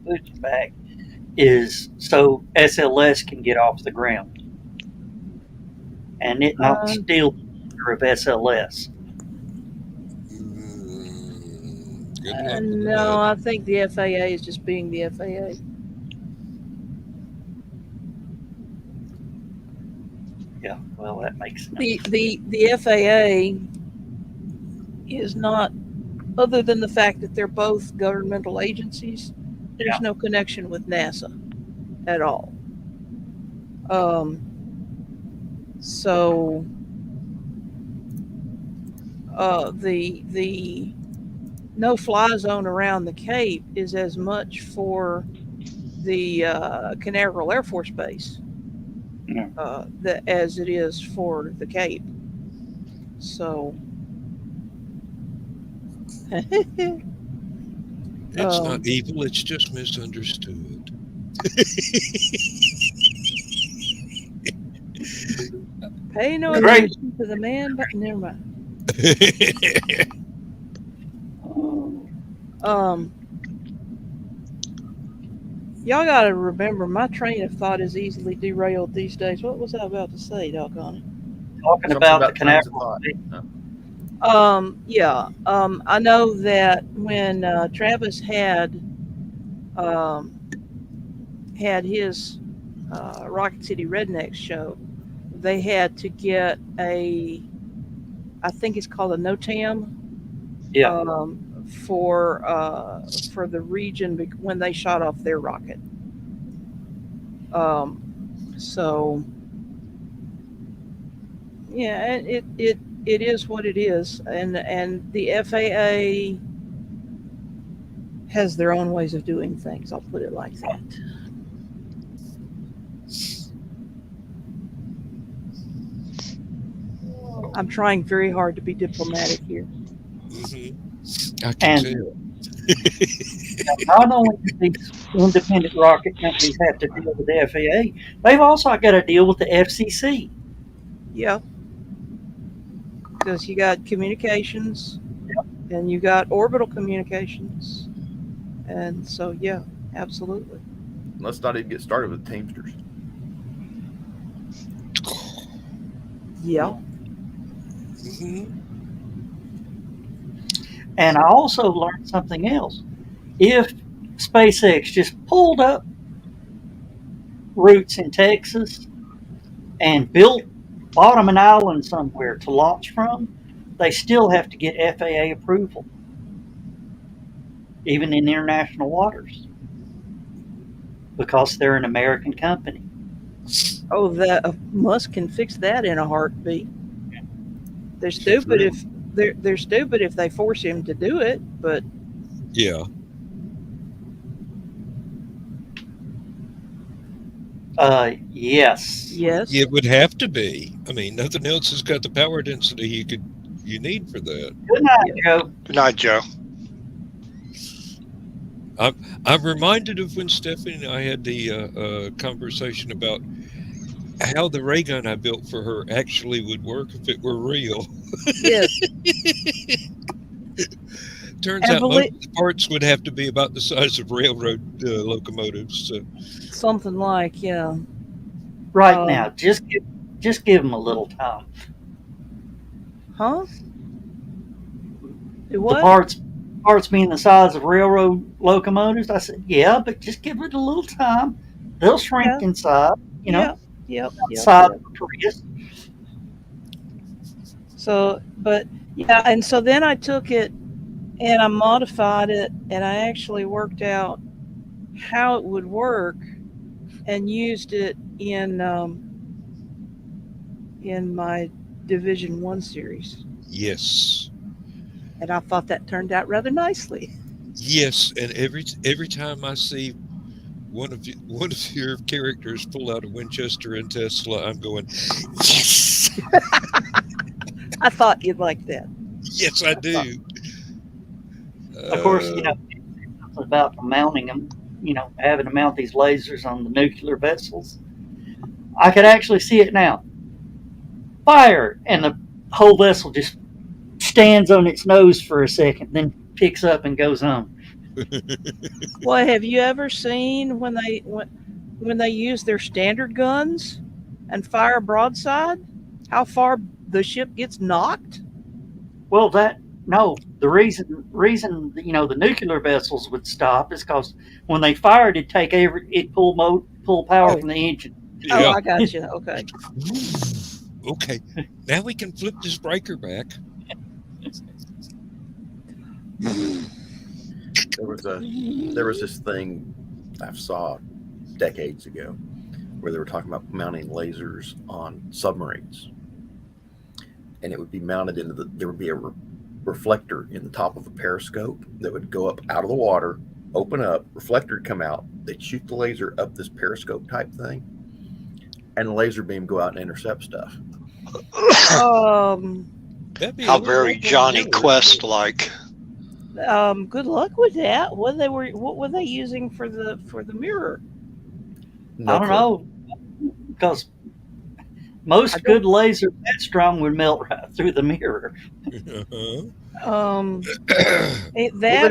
is so SLS can get off the ground and it not Uh, steal the thunder of SLS. Good luck with no, that. I think the FAA is just being the FAA. Yeah, well, that makes The sense. the the FAA is not, other than the fact that they're both governmental agencies. There's Yeah, no connection with NASA at all. Um, so the no fly zone around the Cape is as much for the Canaveral Air Force Base yeah. as it is for the Cape. So It's not um, evil, it's just misunderstood. pay no Great. attention to the man, but never mind. Um, Y'all got to remember, my train of thought is easily derailed these days. What was I about to say, doggone it? Talking Something about the about trains of canal. thought. No. Yeah. I know that when Travis um, had his Rocket City Rednecks show, they had to get I think it's called a NOTAM, Yeah. for the region when they shot off their rocket. So yeah, it is what it is, and the FAA has their own ways of doing things. I'll put it like that. I'm trying very hard to be diplomatic here. I can And tell. not only do these independent rocket companies have to deal with the FAA, they've also got to deal with the FCC. Yeah, because you got communications, and you got orbital communications, and so yeah, absolutely. Let's not even get started with Teamsters. Yeah. And I also learned something else. If SpaceX just pulled up roots in Texas and bought them an island somewhere to launch from, they still have to get FAA approval, even in international waters, because they're an American company. Oh, that Musk can fix that in a heartbeat. They're stupid if they're stupid if they force him to do it, but Yeah. Yes. yes. It would have to be. I mean, nothing else has got the power density you need for that. Good night, Joe. Good night, Joe. I'm reminded of when Stephanie and I had the conversation about how the ray gun I built for her actually would work if it were real. Yes. Turns out most of the parts would have to be about the size of railroad locomotives. So. Something like, yeah. Right now, just give them a little time. Huh? What? The parts being the size of railroad locomotives. I said, yeah, but just give it a little time. They'll shrink inside. You know. Yep. Size of Prius. So, but yeah, and so then I took it and I modified it, and I actually worked out how it would work and used it in my Division 1 series. Yes. And I thought that turned out rather nicely. Yes, and every time I see one of your characters pull out a Winchester and Tesla, I'm going, yes. I thought you'd like that. Yes, I do. Of course, it's about mounting them. Having to mount these lasers on the nuclear vessels. I could actually see it now. Fire, and the whole vessel just stands on its nose for a second, then picks up and goes on. Well, have you ever seen when they use their standard guns and fire broadside, how far the ship gets knocked? Well, the reason the nuclear vessels would stop is because when they fired, it'd pull power from the engine. Yeah. Oh, I got you. Okay. Okay, now we can flip this breaker back. There was this thing I saw decades ago where they were talking about mounting lasers on submarines, and it would be mounted there would be a reflector in the top of a periscope that would go up out of the water, open up, reflector would come out, they'd shoot the laser up this periscope type thing, and the laser beam go out and intercept stuff. How very Johnny Quest like. Good luck with that. What were they using for the mirror? I don't know, because most good lasers that strong would melt right through the mirror. That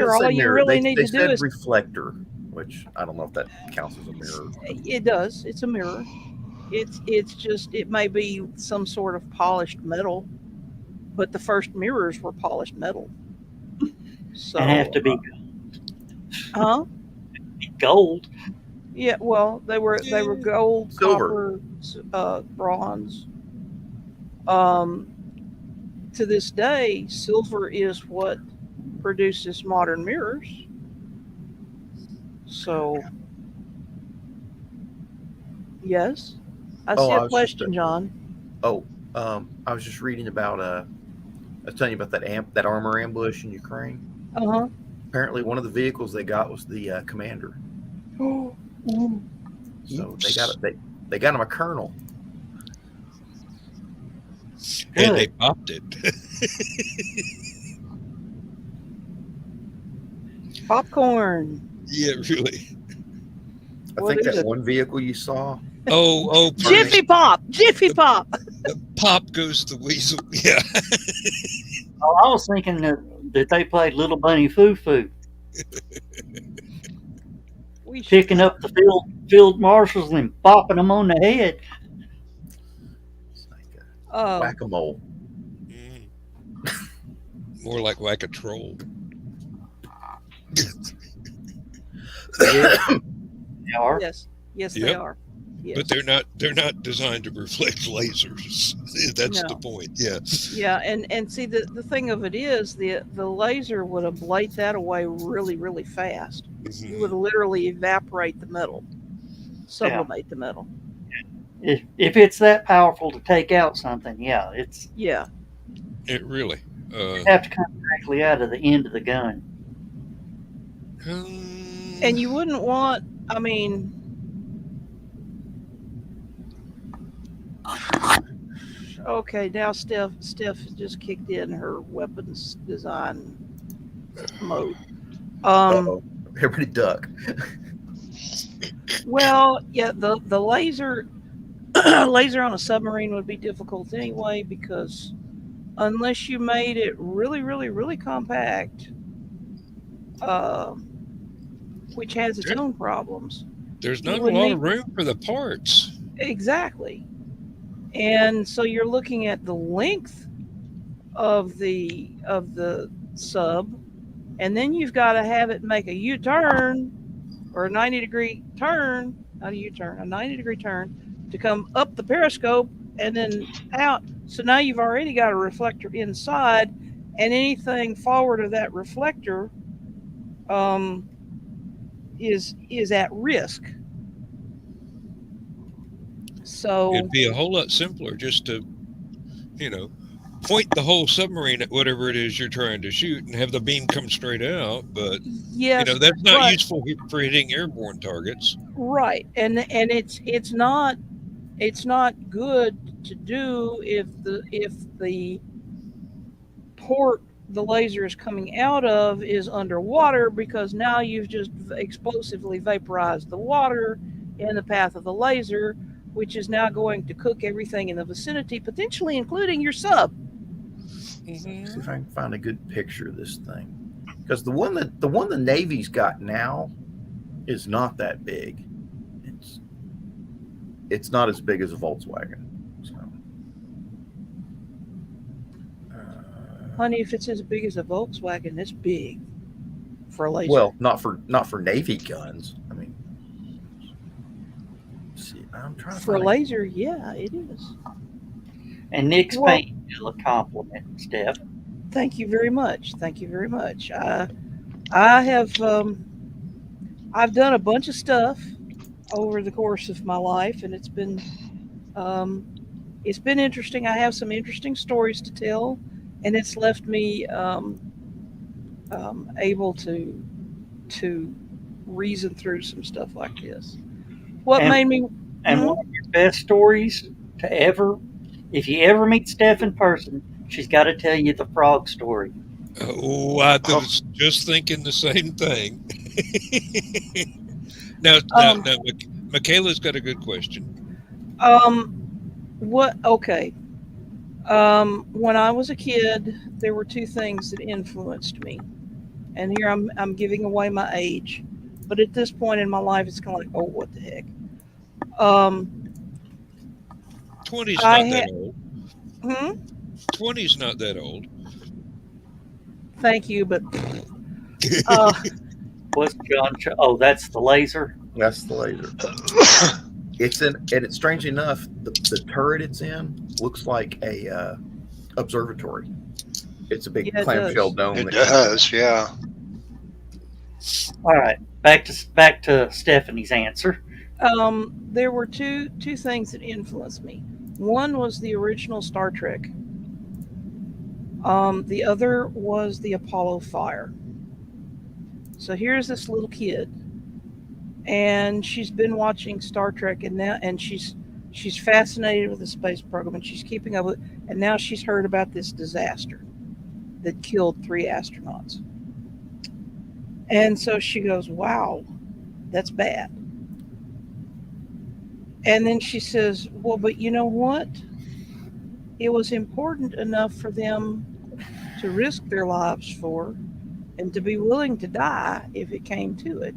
or all you really need to do is reflector. which I don't know if that counts as a mirror. It does. It's a mirror. It's just it may be some sort of polished metal, but the first mirrors were polished metal. So and have to be huh? gold. Yeah, well, they were gold, Silver. copper, bronze. Um, to this day, silver is what produces modern mirrors. So, yes, I see a question, John. I was just reading about I was telling you about that armor ambush in Ukraine. Uh Apparently, one of the vehicles they got was the commander. huh. So they got him a colonel. And they Good. popped it. Popcorn. Yeah, really. I What think is that it? one vehicle you saw. Oh, Jiffy Pop. Jiffy Pop. Pop goes the weasel. Yeah. Oh, I was thinking that they played Little Bunny Foo Foo, We should. picking up the field marshals and bopping them on the head. It's like a whack-a-mole. Mm. More like whack a troll. They are. Yes. Yes, Yep. they are. Yes. But they're not designed to reflect lasers. That's No. the point. Yeah. Yeah, and see the thing of it is the laser would ablate that away really, really fast. You would literally evaporate the metal, sublimate the metal. If it's that powerful to take out something, yeah, it's Yeah. It really. you have to come directly out of the end of the gun. And you wouldn't want, I mean, okay, now Steph just kicked in her weapons design mode. Everybody duck. Well, yeah, the laser laser on a submarine would be difficult anyway because unless you made it really, really, really compact, which has its own problems. There's You not a would lot need- of room for the parts. Exactly. And so you're looking at the length of the sub, and then you've got to have it make a U-turn or a 90-degree turn, not a U-turn, a 90-degree turn to come up the periscope and then out. So now you've already got a reflector inside, and anything forward of that reflector is at risk. So It'd be a whole lot simpler just to, point the whole submarine at whatever it is you're trying to shoot and have the beam come straight out. But yes, that's not but- useful for hitting airborne targets. right, and it's not good to do if the port the laser is coming out of is underwater, because now you've just explosively vaporized the water in the path of the laser, which is now going to cook everything in the vicinity, potentially including your sub. See if I can find a good picture of this thing, because the one the Navy's got now is not that big. It's not as big as a Volkswagen. So, Honey, if it's as big as a Volkswagen, it's big for a laser. well, not for Navy guns. I mean, see, I'm trying to for a find laser, yeah, it is. And Nick's Well- painting you a compliment, Steph. Thank you very much. Thank you very much. I have I've done a bunch of stuff over the course of my life, and it's been interesting. I have some interesting stories to tell, and it's left me able to reason through some stuff like this. What And- made me? And one of your best stories to ever, if you ever meet Steph in person, she's got to tell you the frog story. Oh, I was just thinking the same thing. Now, Michaela's got a good question. What? Okay. When I was a kid, there were two things that influenced me, and here I'm giving away my age. But at this point in my life, it's kind of like, oh, what the heck. Um, 20's I not that had. old. 20's not that old. Thank you, but uh, What's John? Oh, that's the laser. That's the laser. It's in, and it's strange enough, the turret it's in looks like a observatory. It's a big Yeah, it clamshell does. dome. It that comes does, in. yeah. All right, back to Stephanie's answer. There were two things that influenced me. One was the original Star Trek. The other was the Apollo fire. So here's this little kid, and she's been watching Star Trek, and she's fascinated with the space program, and she's keeping up with it, and now she's heard about this disaster that killed 3 astronauts. And so she goes, wow, that's bad. And then she says, well, but you know what? It was important enough for them to risk their lives for and to be willing to die if it came to it.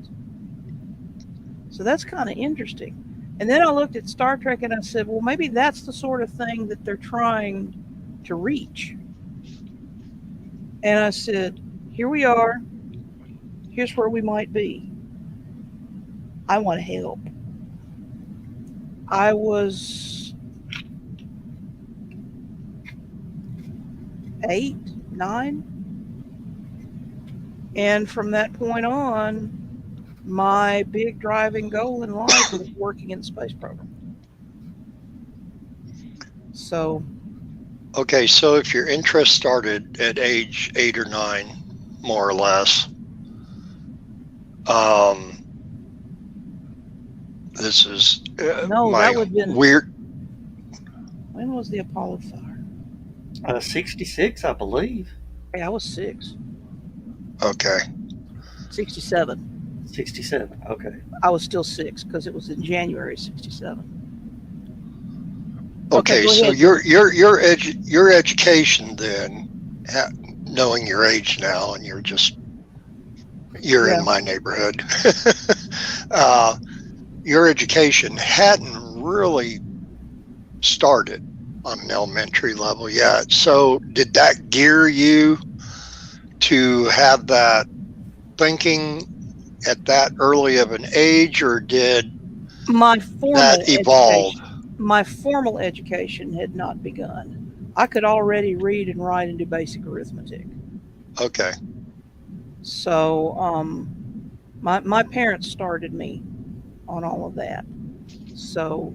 So that's kind of interesting. And then I looked at Star Trek and I said, well, maybe that's the sort of thing that they're trying to reach. And I said, here we are. Here's where we might be. I want to help. I was 8, 9. And from that point on, my big driving goal in life was working in the space program. So. Okay, so if your interest started at age 8 or 9, more or less, this is no, my that would have been weird. When was the Apollo fire? 66, I believe. Yeah, I was 6. Okay. 67. 67. Okay. I was still 6 because it was in January 67. Okay, go so ahead. your education then, knowing your age now, and you're Yeah. in my neighborhood. Your education hadn't really started on an elementary level yet. So did that gear you to have that thinking at that early of an age, or did My formal that evolve? My formal education had not begun. I could already read and write and do basic arithmetic. Okay. So my parents started me on all of that. So,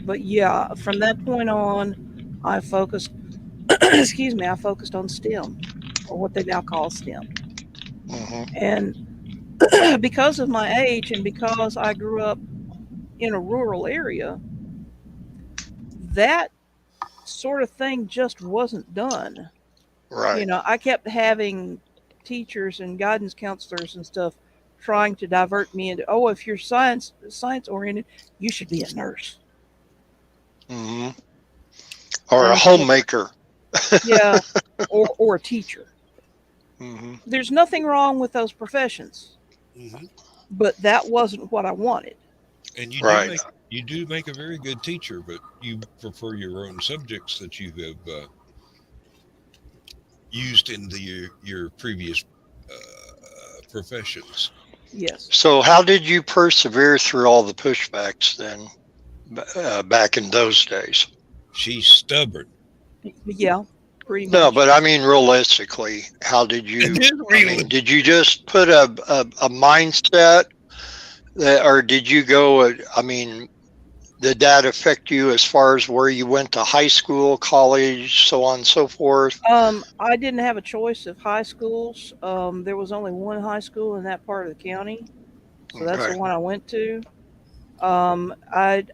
but yeah, from that point on, I focused. excuse me, I focused on STEM, or what they now call STEM. Mm-hmm. And because of my age and because I grew up in a rural area, that sort of thing just wasn't done. Right. You know, I kept having teachers and guidance counselors and stuff trying to divert me into, oh, if you're science oriented, you should be a nurse. Mm-hmm. Or a homemaker. Yeah, or a teacher. Mm-hmm. There's nothing wrong with those professions, Mm-hmm. but that wasn't what I wanted. And Right. you do make a very good teacher, but you prefer your own subjects that you have used in your previous professions. Yes. So how did you persevere through all the pushbacks then, back in those days? She's stubborn. Yeah, pretty much. No, but I mean, realistically, how did you? Did you just put a mindset that, or did you go? I mean, did that affect you as far as where you went to high school, college, so on and so forth? I didn't have a choice of high schools. There was only one high school in that part of the county, so that's Okay. the one I went to. I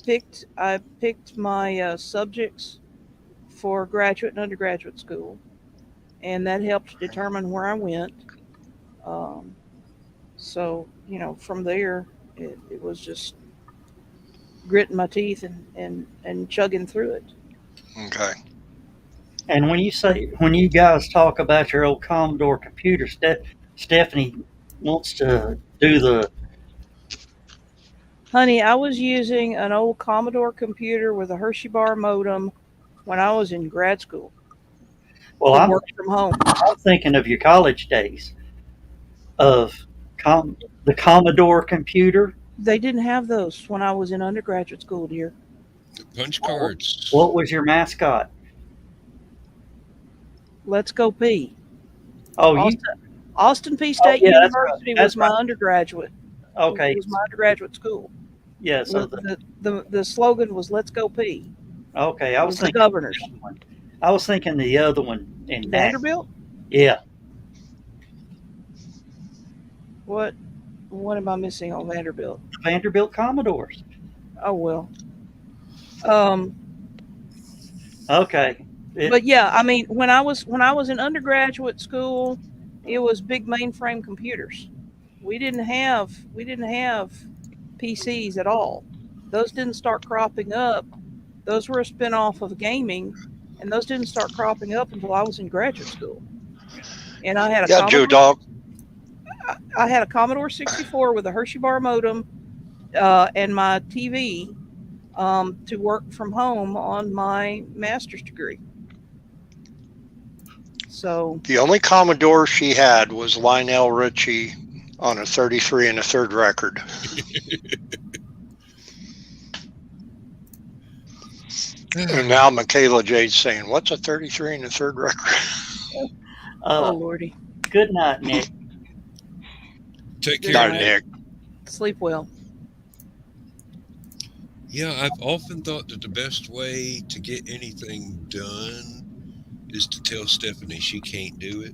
picked my subjects for graduate and undergraduate school, and that helped determine where I went. So you know, from there, it was just gritting my teeth and chugging through it. Okay. And when you guys talk about your old Commodore computer, Stephanie, wants to do the. Honey, I was using an old Commodore computer with a Hershey bar modem when I was in grad school Well, to work from home. I'm thinking of your college days of the Commodore computer. They didn't have those when I was in undergraduate school, dear. The punch cards. What was your mascot? Let's go P. Oh, you. Austin P State Yeah, that's right. University That's was my right. undergraduate. Okay. It was my undergraduate school. Yeah. So The slogan was "Let's go P." okay, It I was was the thinking. governors. I was thinking the other one in that. Vanderbilt. Yeah. What am I missing on Vanderbilt? The Vanderbilt Commodores. Oh well. Okay. But yeah, I mean, when I was in undergraduate school, it was big mainframe computers. We didn't have PCs at all. Those didn't start cropping up. Those were a spinoff of gaming, and those didn't start cropping up until I was in graduate school. And I had a Yeah, Joe Commodore, Dog. I had a Commodore 64 with a Hershey bar modem and my TV to work from home on my master's degree. So The only Commodore she had was Lionel Richie on a 33 and a third record. And now Michaela Jade's saying, "What's a 33 and a third record?" oh lordy, Good night, Nick. Take Good care. Not night. Nick. Sleep well. Yeah, I've often thought that the best way to get anything done is to tell Stephanie she can't do it.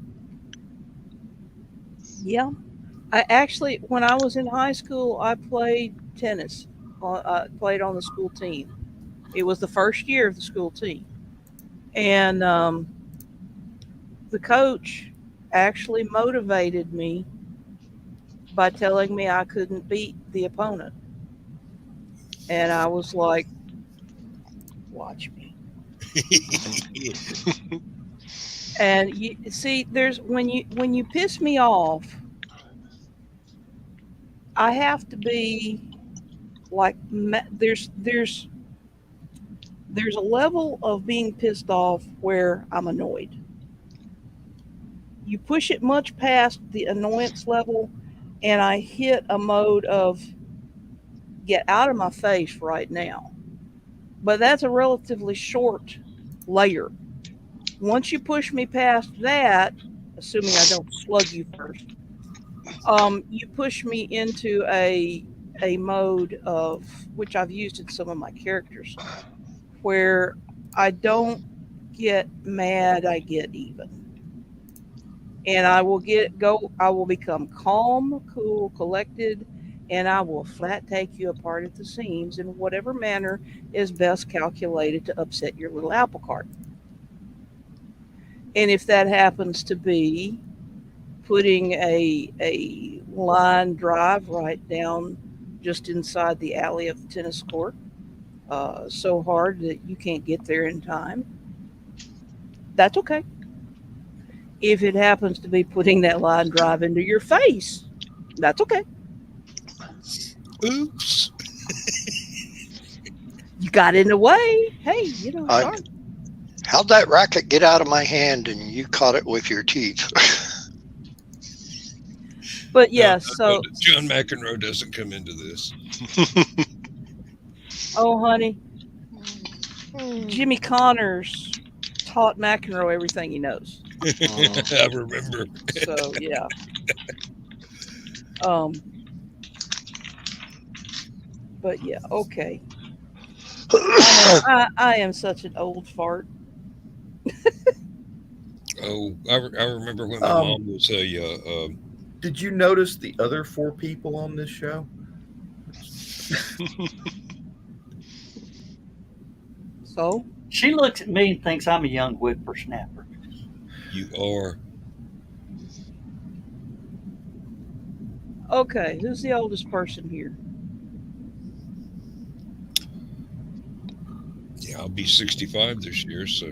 Yeah. I actually, when I was in high school, I played tennis. I played on the school team. It was the first year of the school team. And the coach actually motivated me by telling me I couldn't beat the opponent. And I was like, watch me. And you see, there's when you piss me off, I have to be like there's a level of being pissed off where I'm annoyed. You push it much past the annoyance level, and I hit a mode of get out of my face right now. But that's a relatively short layer. Once you push me past that, assuming I don't slug you first, you push me into a mode of which I've used in some of my characters, where I don't get mad, I get even. And I will become calm, cool, collected, and I will flat take you apart at the seams in whatever manner is best calculated to upset your little apple cart. And if that happens to be putting a line drive right down just inside the alley of the tennis court, so hard that you can't get there in time, that's okay. If it happens to be putting that line drive into your face, that's okay. Oops. You got in the way. Hey, sorry. How'd that racket get out of my hand and you caught it with your teeth? But yeah, No, so John McEnroe doesn't come into this. oh honey, Jimmy Connors taught McEnroe everything he knows. I remember. So yeah. But yeah, okay. I am such an old fart. Oh, I remember when my mom was a. Did you notice the other 4 people on this show? So She looks at me and thinks I'm a young whippersnapper. You are. okay, who's the oldest person here? Yeah, I'll be 65 this year, so.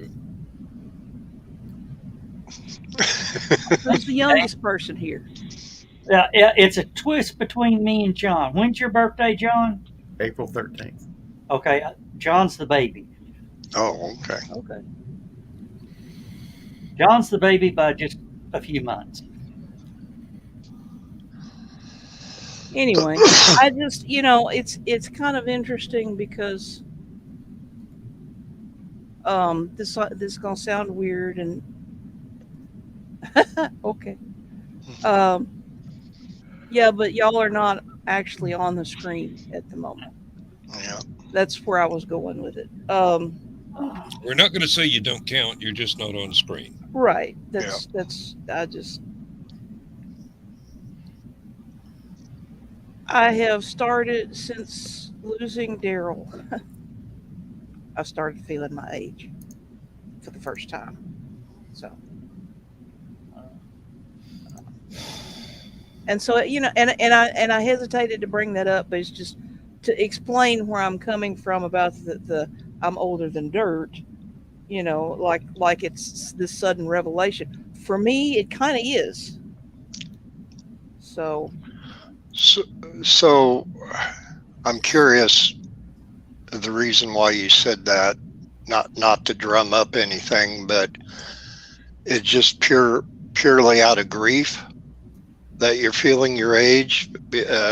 Who's the youngest person here? Yeah, it's a twist between me and John. When's your birthday, John? April 13th. Okay, John's the baby. Oh, okay. Okay. John's the baby by just a few months. Anyway, I just, it's kind of interesting because this is gonna sound weird and okay. Um, yeah, but y'all are not actually on the screen at the moment. Yeah. That's where I was going with it. We're not going to say you don't count. You're just not on the screen. Right. I have started since losing Daryl. I started feeling my age for the first time. So, and so and I hesitated to bring that up, but it's just to explain where I'm coming from about the I'm older than dirt. Like it's this sudden revelation. For me, it kind of is. So So I'm curious the reason why you said that, not to drum up anything, but it's just purely out of grief that you're feeling your age,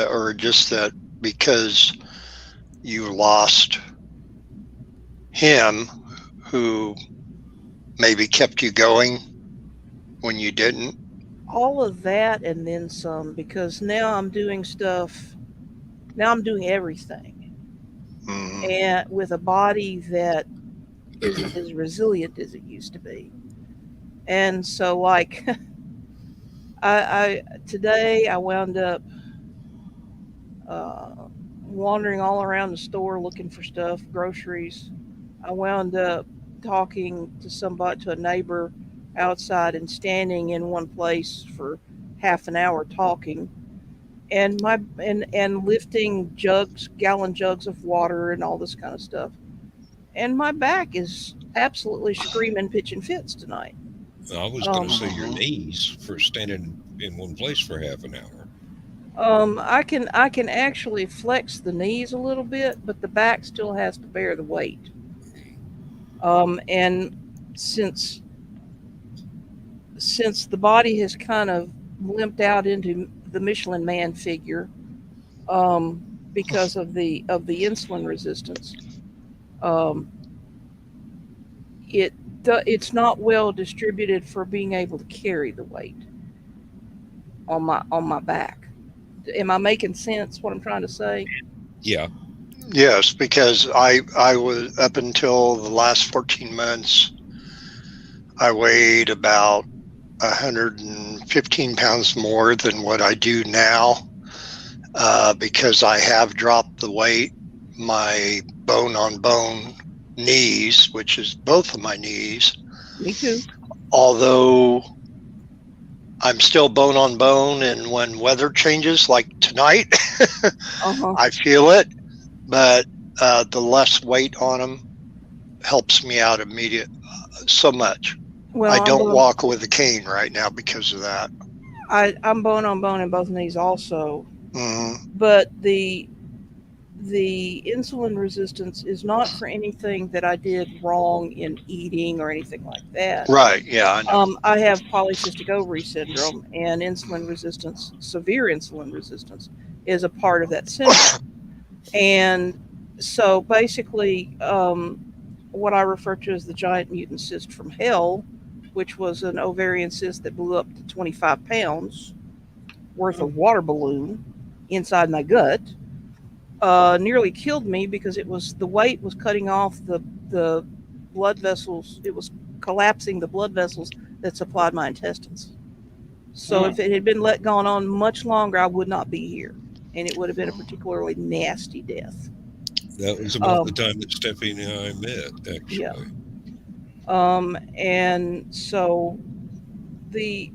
or just that because you lost him who maybe kept you going when you didn't. all of that and then some, because now I'm doing stuff. Now I'm doing everything, and with a body that isn't as resilient as it used to be. And so, like, I today I wound up wandering all around the store looking for stuff, groceries. I wound up talking to a neighbor outside and standing in one place for half an hour talking, and lifting gallon jugs of water and all this kind of stuff. And my back is absolutely screaming, pitching fits tonight. I was going to say your knees for standing in one place for half an hour. I can actually flex the knees a little bit, but the back still has to bear the weight. And since the body has kind of limped out into the Michelin Man figure, because of the insulin resistance, it's not well distributed for being able to carry the weight on my back. Am I making sense what I'm trying to say? Yeah. Yes, because I was, up until the last 14 months, I weighed about 115 pounds more than what I do now, because I have dropped the weight. My bone on bone knees, which is both of my knees. Me too. Although I'm still bone on bone, and when weather changes, like tonight, I feel it. But the less weight on them helps me out so much. Well, I don't walk with a cane right now because of that. I'm bone on bone in both knees also. Mm-hmm. But the insulin resistance is not for anything that I did wrong in eating or anything like that. Right. Yeah. I know. I have polycystic ovary syndrome, and severe insulin resistance is a part of that syndrome. And so basically, what I refer to as the giant mutant cyst from hell, which was an ovarian cyst that blew up to 25 pounds worth of water balloon inside my gut, nearly killed me because the weight was cutting off the blood vessels. It was collapsing the blood vessels that supplied my intestines. So if it had been gone on much longer, I would not be here, and it would have been a particularly nasty death. That was about the time that Stephanie and I met, actually. Yeah. And so the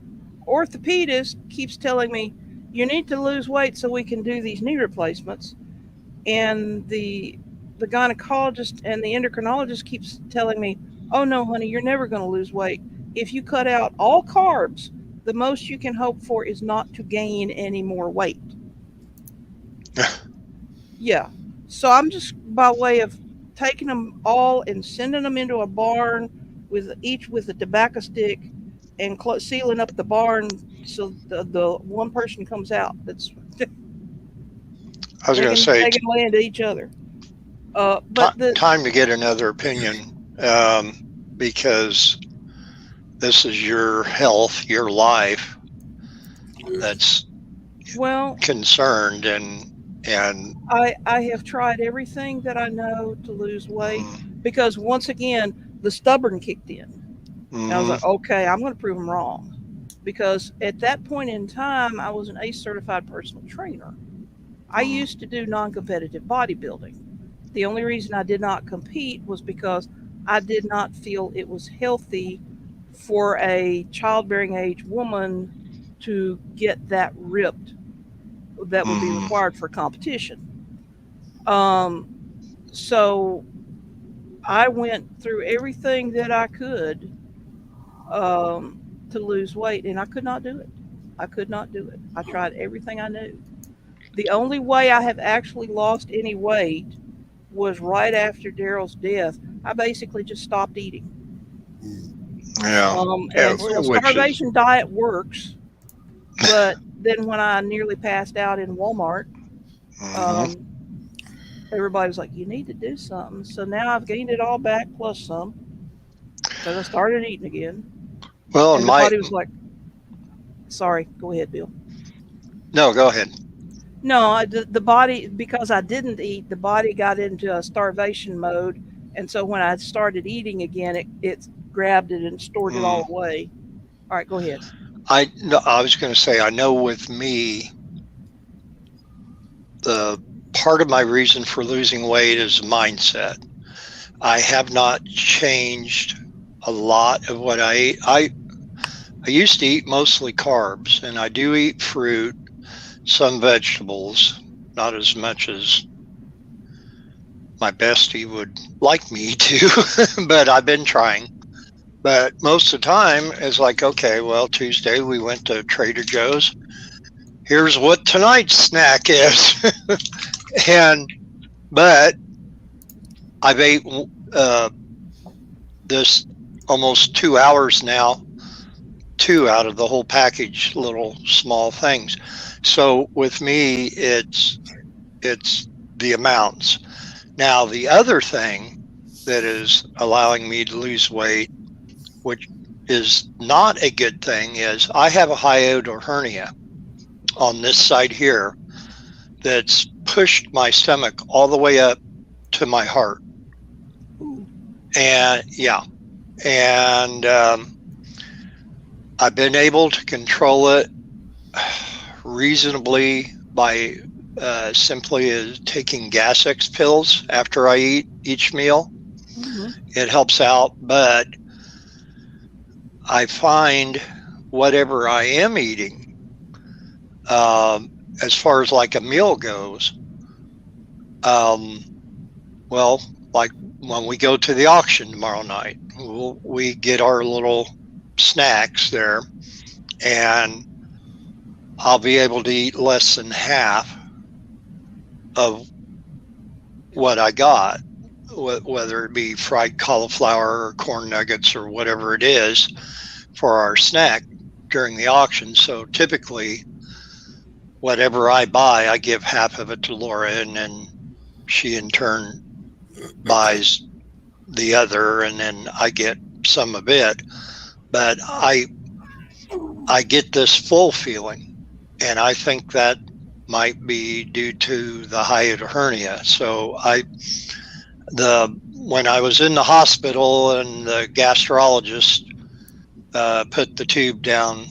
orthopedist keeps telling me, you need to lose weight so we can do these knee replacements. And the gynecologist and the endocrinologist keeps telling me, oh no, honey, you're never going to lose weight. If you cut out all carbs, the most you can hope for is not to gain any more weight. Yeah. So I'm just by way of taking them all and sending them into a barn with each with a tobacco stick and sealing up the barn so the one person comes out that's I was going to say, they can lay into each other. But time to get another opinion, because this is your health, your life that's concerned, and I have tried everything that I know to lose weight because once again the stubborn kicked in. And I was like, okay, I'm going to prove them wrong, because at that point in time I was an ACE certified personal trainer. I used to do non-competitive bodybuilding. The only reason I did not compete was because I did not feel it was healthy for a childbearing age woman to get that ripped that would be required for competition. So I went through everything that I could to lose weight, and I could not do it. I could not do it. I tried everything I knew. The only way I have actually lost any weight was right after Daryl's death. I basically just stopped eating. And so starvation diet works, but then when I nearly passed out in Walmart, everybody was like, "You need to do something." So now I've gained it all back plus some, because I started eating again. Well, and my body was like, "Sorry, go ahead, Bill." No, go ahead. No, the body, because I didn't eat, the body got into a starvation mode, and so when I started eating again, it grabbed it and stored it all away. All right, go ahead. I was going to say, I know with me, the part of my reason for losing weight is mindset. I have not changed a lot of what I eat. I used to eat mostly carbs, and I do eat fruit, some vegetables, not as much as my bestie would like me to, but I've been trying. But most of the time, it's like, okay, well, Tuesday we went to Trader Joe's. Here's what tonight's snack is. But I've ate this almost 2 hours now, 2 out of the whole package, little small things. So with me, it's the amounts. Now, the other thing that is allowing me to lose weight, which is not a good thing, is I have a hiatal hernia on this side here that's pushed my stomach all the way up to my heart. And I've been able to control it reasonably by simply taking Gas-X pills after I eat each meal. It helps out, but I find whatever I am eating, as far as like a meal goes, well, like when we go to the auction tomorrow night, we get our little snacks there, and I'll be able to eat less than half of what I got, whether it be fried cauliflower or corn nuggets or whatever it is for our snack during the auction. So typically, whatever I buy, I give half of it to Laura, and then she in turn buys the other, and then I get some of it. But I get this full feeling, and I think that might be due to the hiatal hernia. So when I was in the hospital and the gastrologist put the tube down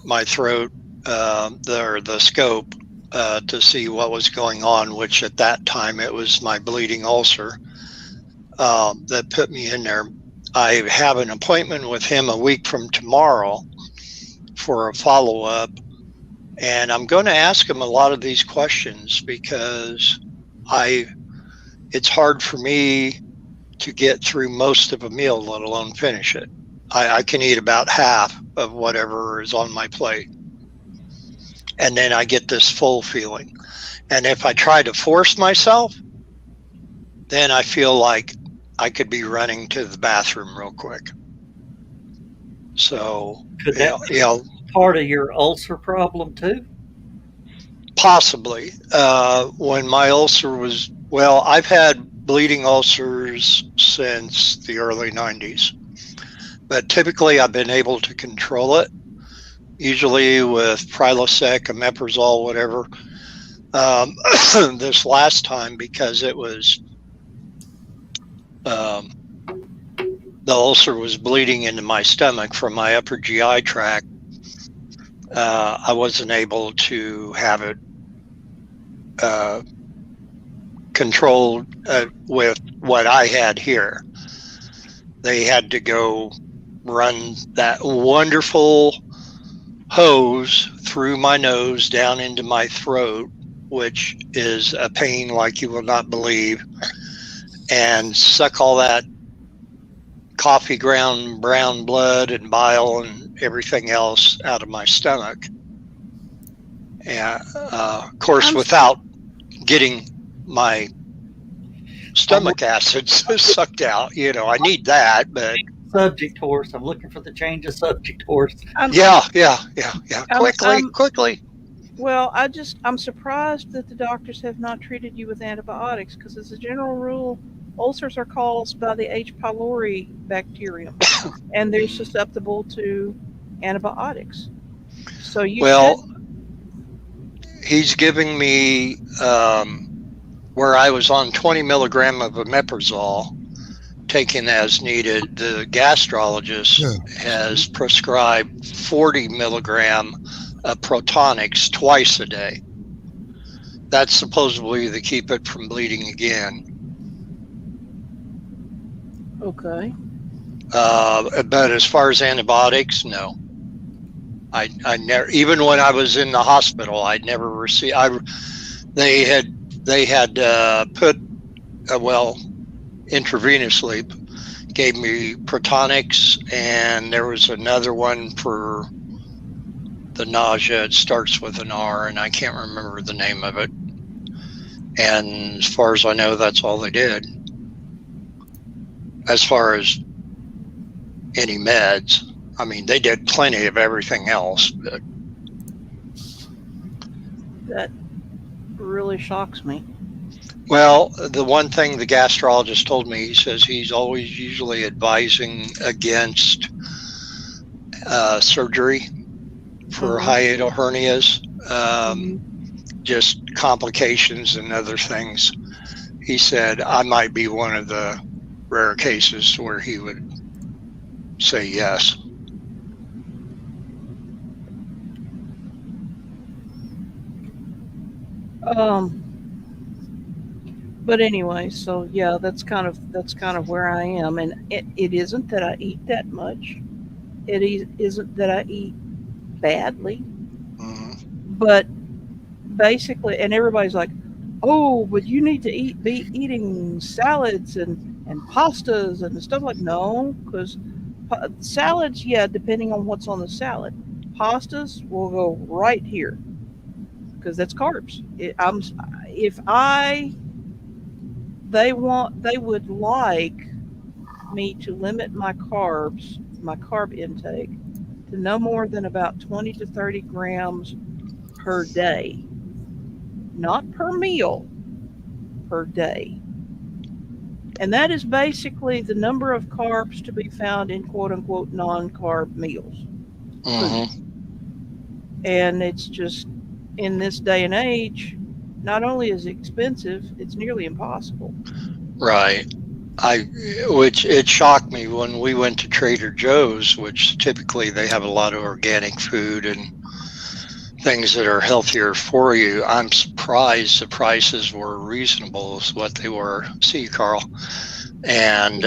my throat, the scope, to see what was going on, which at that time it was my bleeding ulcer that put me in there. I have an appointment with him a week from tomorrow for a follow-up, and I'm going to ask him a lot of these questions because it's hard for me to get through most of a meal, let alone finish it. I can eat about half of whatever is on my plate. And then I get this full feeling. And if I try to force myself, then I feel like I could be running to the bathroom real quick. So, Could that be part of your ulcer problem too? Possibly. When my ulcer was, well, I've had bleeding ulcers since the early 90s, but typically I've been able to control it, usually with Prilosec, omeprazole, whatever. This last time, because it was, the ulcer was bleeding into my stomach from my upper GI tract, I wasn't able to have it controlled with what I had here. They had to go run that wonderful hose through my nose down into my throat, which is a pain like you will not believe, and suck all that coffee ground brown blood and bile and everything else out of my stomach. And of course, without getting my stomach acids sucked out. You know, I need that, but Subject horse. I'm looking for the change of subject horse. yeah. Quickly. Well, I'm surprised that the doctors have not treated you with antibiotics, because as a general rule, ulcers are caused by the H. pylori bacterium, and they're susceptible to antibiotics. So he's giving me where I was on 20 milligram of omeprazole, taken as needed. The gastrologist has prescribed 40 milligram of Protonics twice a day. That's supposedly to keep it from bleeding again. Okay. But as far as antibiotics, no. I never, even when I was in the hospital, I'd never received. They had put intravenously gave me Protonics, and there was another one for the nausea. It starts with an R, and I can't remember the name of it. And as far as I know, that's all they did. As far as any meds, I mean, they did plenty of everything else. But that really shocks me. Well, the one thing the gastrologist told me, he says he's always usually advising against surgery for hiatal hernias, just complications and other things. He said I might be one of the rare cases where he would say yes. But anyway, so yeah, that's kind of where I am, and it isn't that I eat that much. It isn't that I eat badly, but basically, and everybody's like, "Oh, but you need to be eating salads and pastas and stuff." Like, no, because salads, yeah, depending on what's on the salad. Pastas will go right here because that's carbs. They would like me to limit my carb intake to no more than about 20 to 30 grams per day. Not per meal, per day. And that is basically the number of carbs to be found in quote unquote non-carb meals. And it's just, in this day and age, not only is it expensive, it's nearly impossible. Right. Which it shocked me when we went to Trader Joe's, which typically they have a lot of organic food and things that are healthier for you. I'm surprised the prices were reasonable as what they were. See you, Carl. And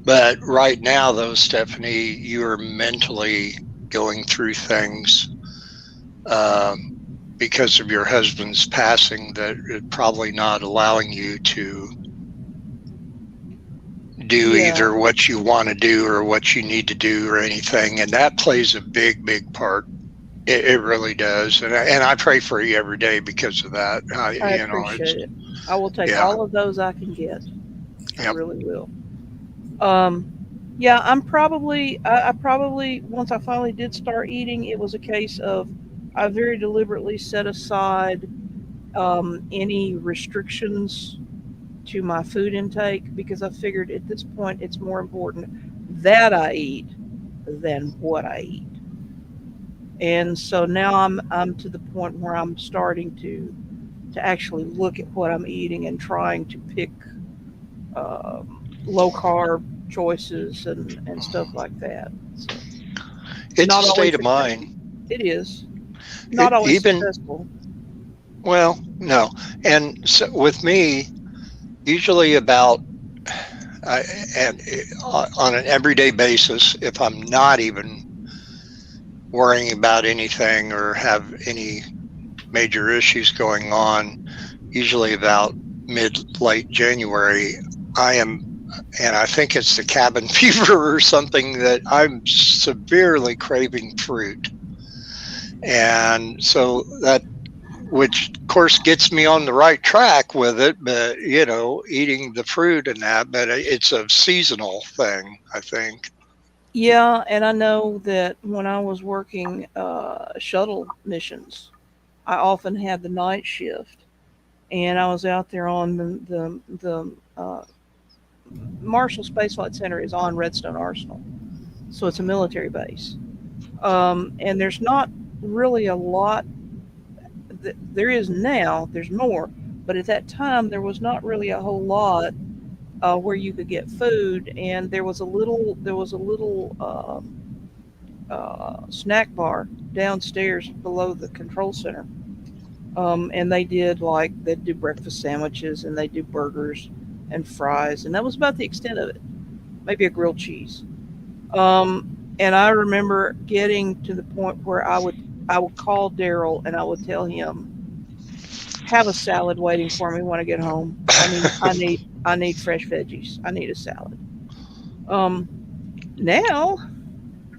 but right now, though, Stephanie, you're mentally going through things because of your husband's passing that are probably not allowing you to do Yeah. either what you want to do or what you need to do or anything, and that plays a big part. It really does, and I pray for you every day because of that. I It's appreciate it. I will take yeah, all of those I can get. I yep. really will. Um, yeah, I probably, once I finally did start eating, it was a case of I very deliberately set aside any restrictions to my food intake because I figured at this point it's more important that I eat than what I eat. And so now I'm to the point where I'm starting to actually look at what I'm eating and trying to pick low carb choices and stuff like that. So It's a not always state of successful. mind. It is not always Even successful. well, no, and so with me, usually about I, and on an everyday basis, if I'm not even worrying about anything or have any major issues going on, usually about mid late January, I am, and I think it's the cabin fever or something, that I'm severely craving fruit. And so that, which of course gets me on the right track with it, but eating the fruit and that, but it's a seasonal thing, I think. Yeah, and I know that when I was working shuttle missions, I often had the night shift, and I was out there on the Marshall Space Flight Center is on Redstone Arsenal, so it's a military base. And there's not really a lot. There is now. There's more, but at that time there was not really a whole lot where you could get food, and there was a little snack bar downstairs below the control center. And they do breakfast sandwiches and they do burgers and fries, and that was about the extent of it. Maybe a grilled cheese. And I remember getting to the point where I would call Daryl and I would tell him, have a salad waiting for me when I get home. I need fresh veggies. I need a salad. Um, Now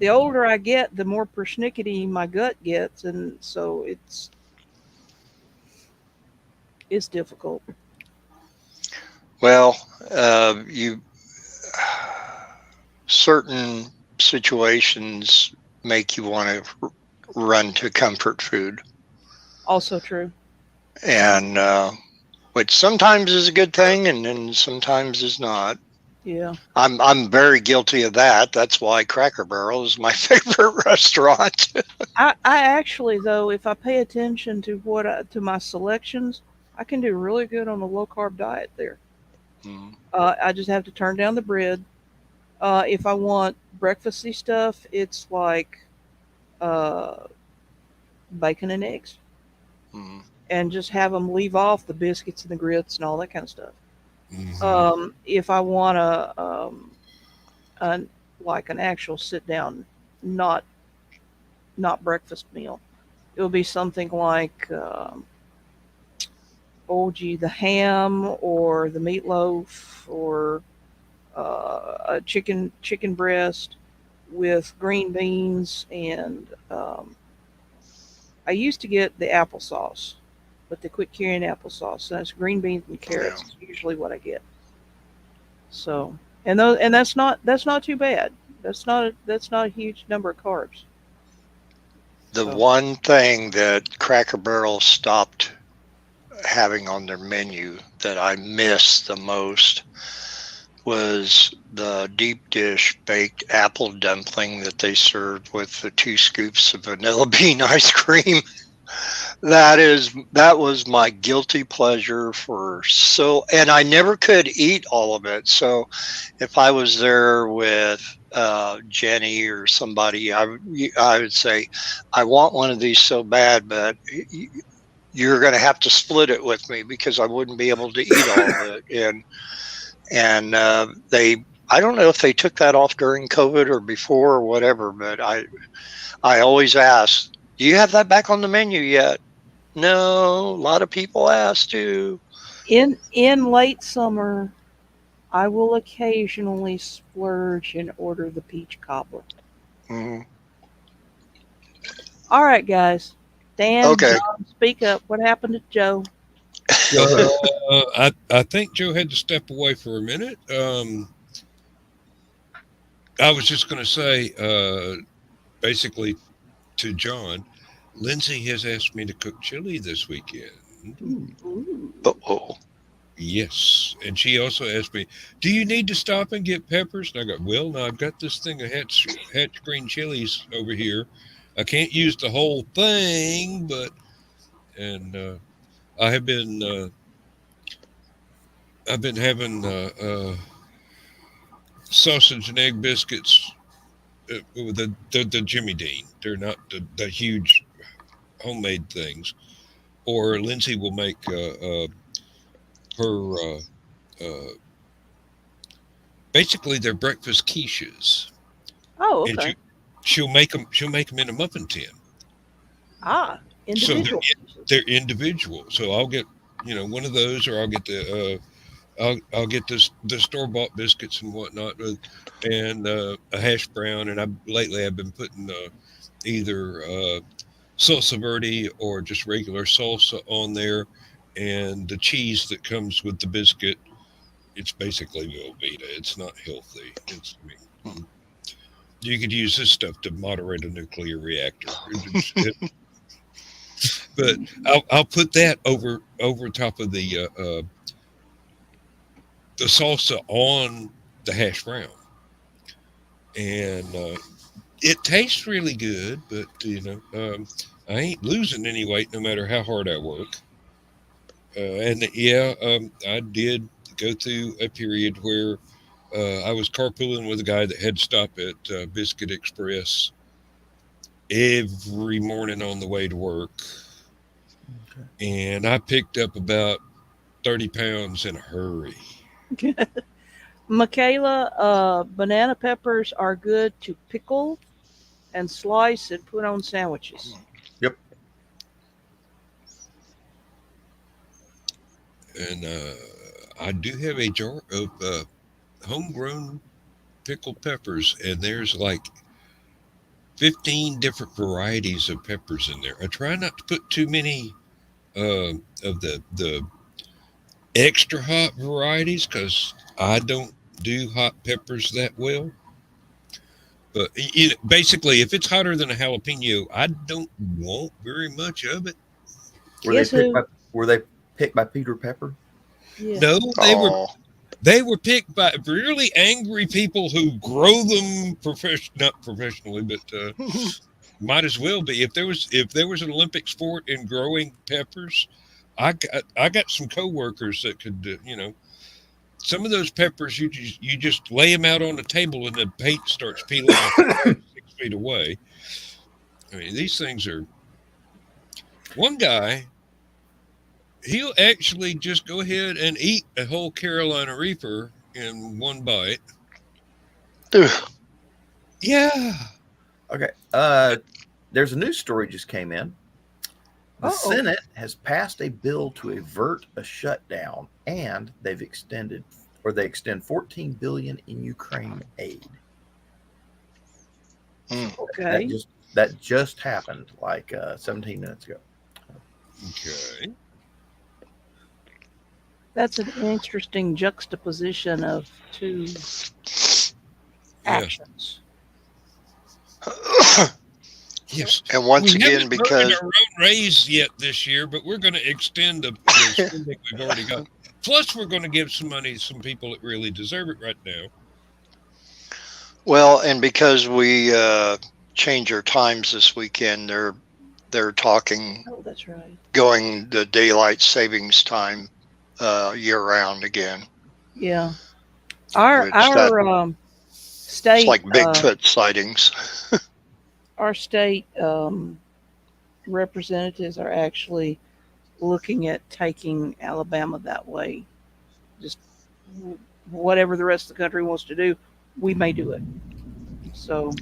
the older I get, the more persnickety my gut gets, and so it's difficult. Well, you certain situations make you want to run to comfort food, Also true. and which sometimes is a good thing, and then sometimes is not. Yeah. I'm very guilty of that. That's why Cracker Barrel is my favorite restaurant. I actually, though, if I pay attention to to my selections, I can do really good on a low carb diet there. Mm, I just have to turn down the bread. If I want breakfasty stuff, it's like uh, bacon and eggs, mm. and just have them leave off the biscuits and the grits and all that kind of stuff. Hmm. If I want a like an actual sit down, not not breakfast meal, it will be something like oh gee, the ham or the meatloaf or a chicken breast with green beans and I used to get the applesauce, but they quit carrying applesauce. So that's green beans and Yeah. carrots is usually what I get. So and that's not too bad. That's not a huge number of carbs. The So one thing that Cracker Barrel stopped having on their menu that I miss the most was the deep dish baked apple dumpling that they served with the 2 scoops of vanilla bean ice cream. That was my guilty pleasure for so, and I never could eat all of it. So if I was there with Jenny or somebody, I would say, I want one of these so bad, but you're going to have to split it with me because I wouldn't be able to eat all of it. And they, I don't know if they took that off during COVID or before or whatever, but I always ask, do you have that back on the menu yet? No, a lot of people ask to. in late summer, I will occasionally splurge and order the peach cobbler. Mhm. All right, guys. Dan, Okay. John, speak up. What happened to Joe? I think Joe had to step away for a minute. I was just going to say, basically, to John, Lindsay has asked me to cook chili this weekend. Ooh. Uh-oh. Yes, and she also asked me, "Do you need to stop and get peppers?" And I go, "Well, now I've got this thing of hatch green chilies over here. I can't use the whole thing, but and I have been I've been having sausage and egg biscuits with the Jimmy Dean. They're not the huge homemade things. Or Lindsay will make her basically they're breakfast quiches, Oh, and okay. she'll make them. She'll make them in a muffin tin. Ah, So individual. they're individual. So I'll get one of those, or I'll get I'll get the store bought biscuits and whatnot, and a hash brown. And lately I've been putting either salsa verde or just regular salsa on there, and the cheese that comes with the biscuit. It's basically Velveeta. It's not healthy. You could use this stuff to moderate a nuclear reactor. But I'll put that over top of the salsa on the hash brown, and it tastes really good. But I ain't losing any weight no matter how hard I work. And yeah, I did go through a period where I was carpooling with a guy that had to stop at Biscuit Express every morning on the way to work. Okay. And I picked up about 30 pounds in a hurry. Michaela, banana peppers are good to pickle and slice and put on sandwiches. Yep. And I do have a jar of homegrown pickled peppers, and there's like 15 different varieties of peppers in there. I try not to put too many of the extra hot varieties because I don't do hot peppers that well. But basically, if it's hotter than a jalapeno, I don't want very much of it. Guess who? Were they picked by Peter Pepper? Yeah. No, Oh. they were picked by really angry people who grow them not professionally, but might as well be. If there was an Olympic sport in growing peppers, I got some coworkers that could some of those peppers you just lay them out on the table and the paint starts peeling off 6 feet away. I mean, these things are. One guy, he'll actually just go ahead and eat a whole Carolina Reaper in one bite. Ugh. Yeah. Okay. There's a news story just came in. The Senate has passed a bill to avert a shutdown, and they extend $14 billion in Ukraine aid. Okay. That just happened like 17 minutes ago. Okay. That's an interesting juxtaposition of two actions. Yes. And once We again, haven't because our own raise yet this year, but we're going to extend the spending we've already got. Plus, we're going to give some money to some people that really deserve it right now. well, and because we change our times this weekend, they're talking Oh, that's right. going the daylight savings time year round again. Yeah. Our state. It's like Bigfoot sightings. Our state representatives are actually looking at taking Alabama that way. Just whatever the rest of the country wants to do, we may do it. So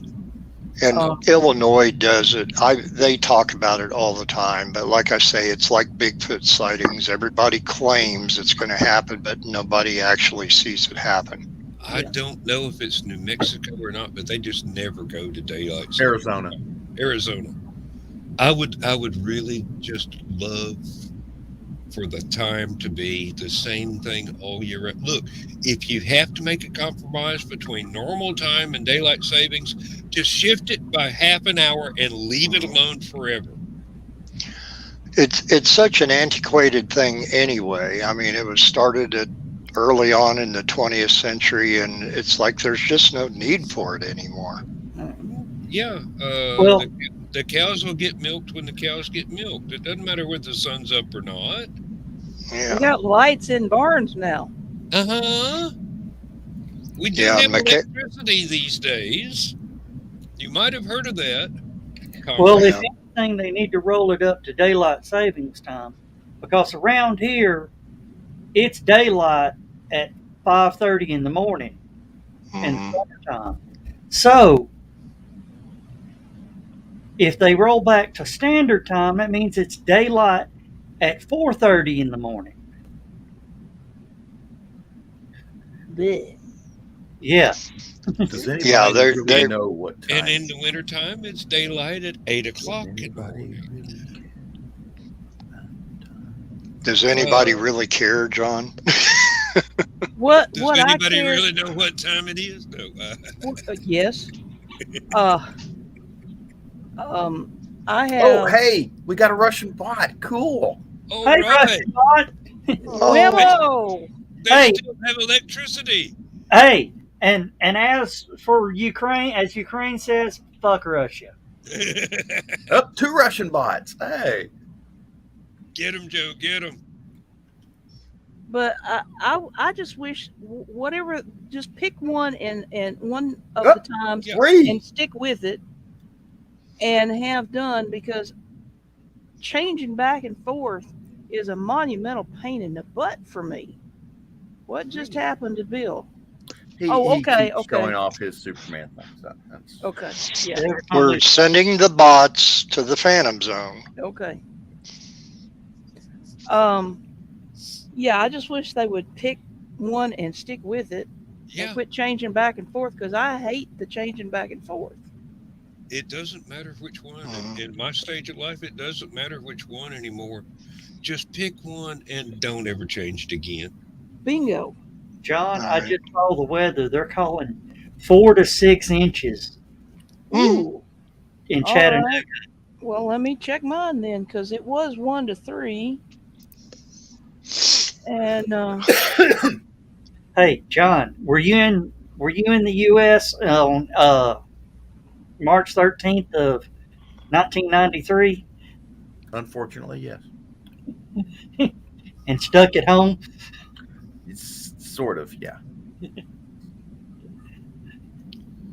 And Illinois does it. They talk about it all the time, but like I say, it's like Bigfoot sightings. Everybody claims it's going to happen, but nobody actually sees it happen. I don't know if it's New Mexico or not, but they just never go to daylight. Arizona. I would really just love for the time to be the same thing all year round. Look, if you have to make a compromise between normal time and daylight savings, just shift it by half an hour and leave it alone forever. It's such an antiquated thing anyway. I mean, it was started early on in the 20th century, and it's like there's just no need for it anymore. Yeah. Well, the cows will get milked when the cows get milked. It doesn't matter whether the sun's up or not. Yeah. We got lights in barns now. We do have electricity these days. You might have heard of that. Well, if anything, they need to roll it up to daylight savings time, because around here, it's daylight at 5:30 in the morning in the summertime. So, if they roll back to standard time, that means it's daylight at 4:30 in the morning. Blech. Yeah. Does anybody really know what time? And in the wintertime, it's daylight at 8 o'clock in the morning. Does anybody really care, John? Does anybody really know what time it is? No. Yes. I have. Oh, hey, we got a Russian bot. Cool. Oh, Hey, right. Russian bot. Whammo! They still have electricity. Hey, and as for Ukraine, as Ukraine says, fuck Russia. Up 2 Russian bots. Hey. Get them, Joe. Get them. But I just wish whatever, just pick one and one of the times and stick with it and have done, because changing back and forth is a monumental pain in the butt for me. What just happened to Bill? He keeps going off his Superman thing. So that's... Okay. Yeah. We're sending the bots to the Phantom Zone. Okay. Yeah, I just wish they would pick one and stick with it. Yeah. And quit changing back and forth, because I hate the changing back and forth. It doesn't matter which one. In my stage of life, it doesn't matter which one anymore. Just pick one and don't ever change it again. Bingo. John, I just saw the weather. They're calling 4 to 6 inches Ooh. in Chattanooga. Right. Well, let me check mine then, because it was 1 to 3. And Hey, John, were you in the U.S. on March 13th of 1993? Unfortunately, yes. And stuck at home? It's sort of, yeah.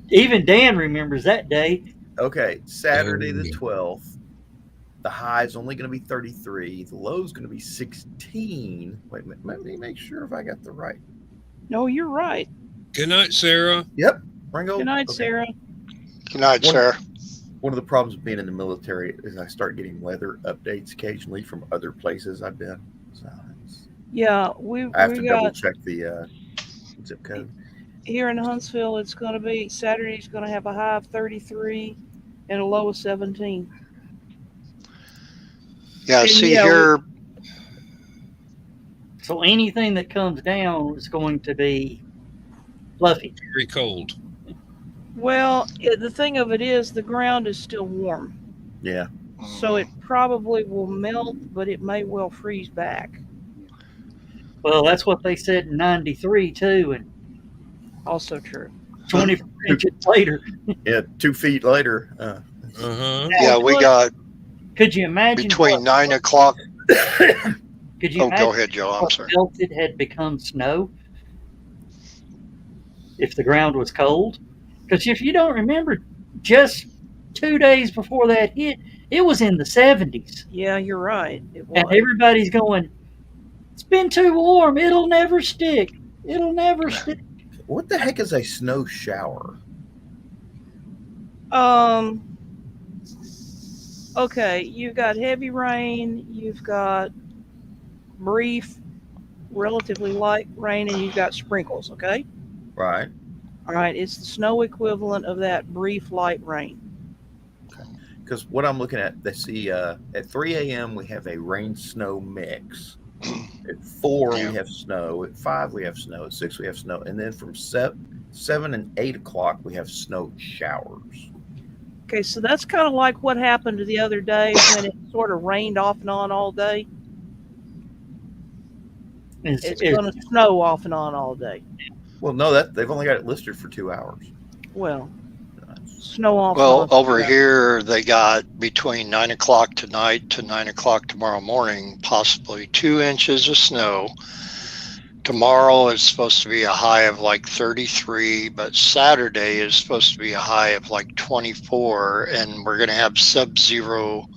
Even Dan remembers that day. Okay, Saturday the 12th. The high is only going to be 33. The low is going to be 16. Wait a minute. Let me make sure if I got the right. no, you're right. Good night, Sarah. Yep. Ringo. Good night, Okay. Sarah. Good night, Sarah. One of the problems of being in the military is I start getting weather updates occasionally from other places I've been. So Yeah, I have to double got check the zip code. here in Huntsville. It's going to be Saturday's going to have a high of 33 and a low of 17. Yeah, And see yeah, here. So anything that comes down is going to be fluffy. Very cold. Well, the thing of it is, the ground is still warm, Yeah. so it probably will melt, but it may well freeze back. Well, that's what they said in 93 too, and Also true. 24 inches later. Yeah, 2 feet later. Yeah, we got Could you imagine between 9 o'clock. Could you Oh, imagine go ahead, Joe. I'm what sorry. melted had become snow if the ground was cold? Because if you don't remember, just 2 days before that hit, it was in the 70s. Yeah, you're right. It was. And everybody's going, it's been too warm. It'll never stick. It'll never stick. What the heck is a snow shower? Um. Okay, you've got heavy rain. You've got brief, relatively light rain, and you've got sprinkles. Okay. Right. All right. It's the snow equivalent of that brief light rain. Because what I'm looking at, they see at 3 a.m. we have a rain snow mix. At 4 Yeah. we have snow. At 5 we have snow. At 6 we have snow, and then from 7 and 8 o'clock we have snow showers. Okay, so that's kind of like what happened the other day when it sort of rained off and on all day. It's going to snow off and on all day. Well, no, that they've only got it listed for 2 hours. Well, snow off. Well, and on over here they got between 9 o'clock tonight to 9 o'clock tomorrow morning, possibly 2 inches of snow. Tomorrow is supposed to be a high of like 33, but Saturday is supposed to be a high of like 24, and we're going to have sub-zero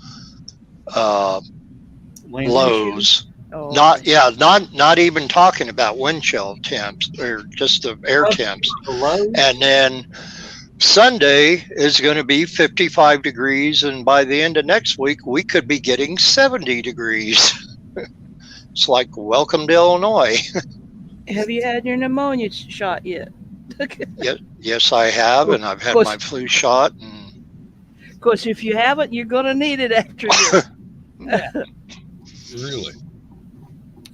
lows. Oh. Not even talking about wind chill temps or just the air temps. And then Sunday is going to be 55 degrees, and by the end of next week we could be getting 70 degrees. It's like welcome to Illinois. Have you had your pneumonia shot yet? Yes, I have, and I've had my flu shot. And of course, if you haven't, you're going to need it after this. Really?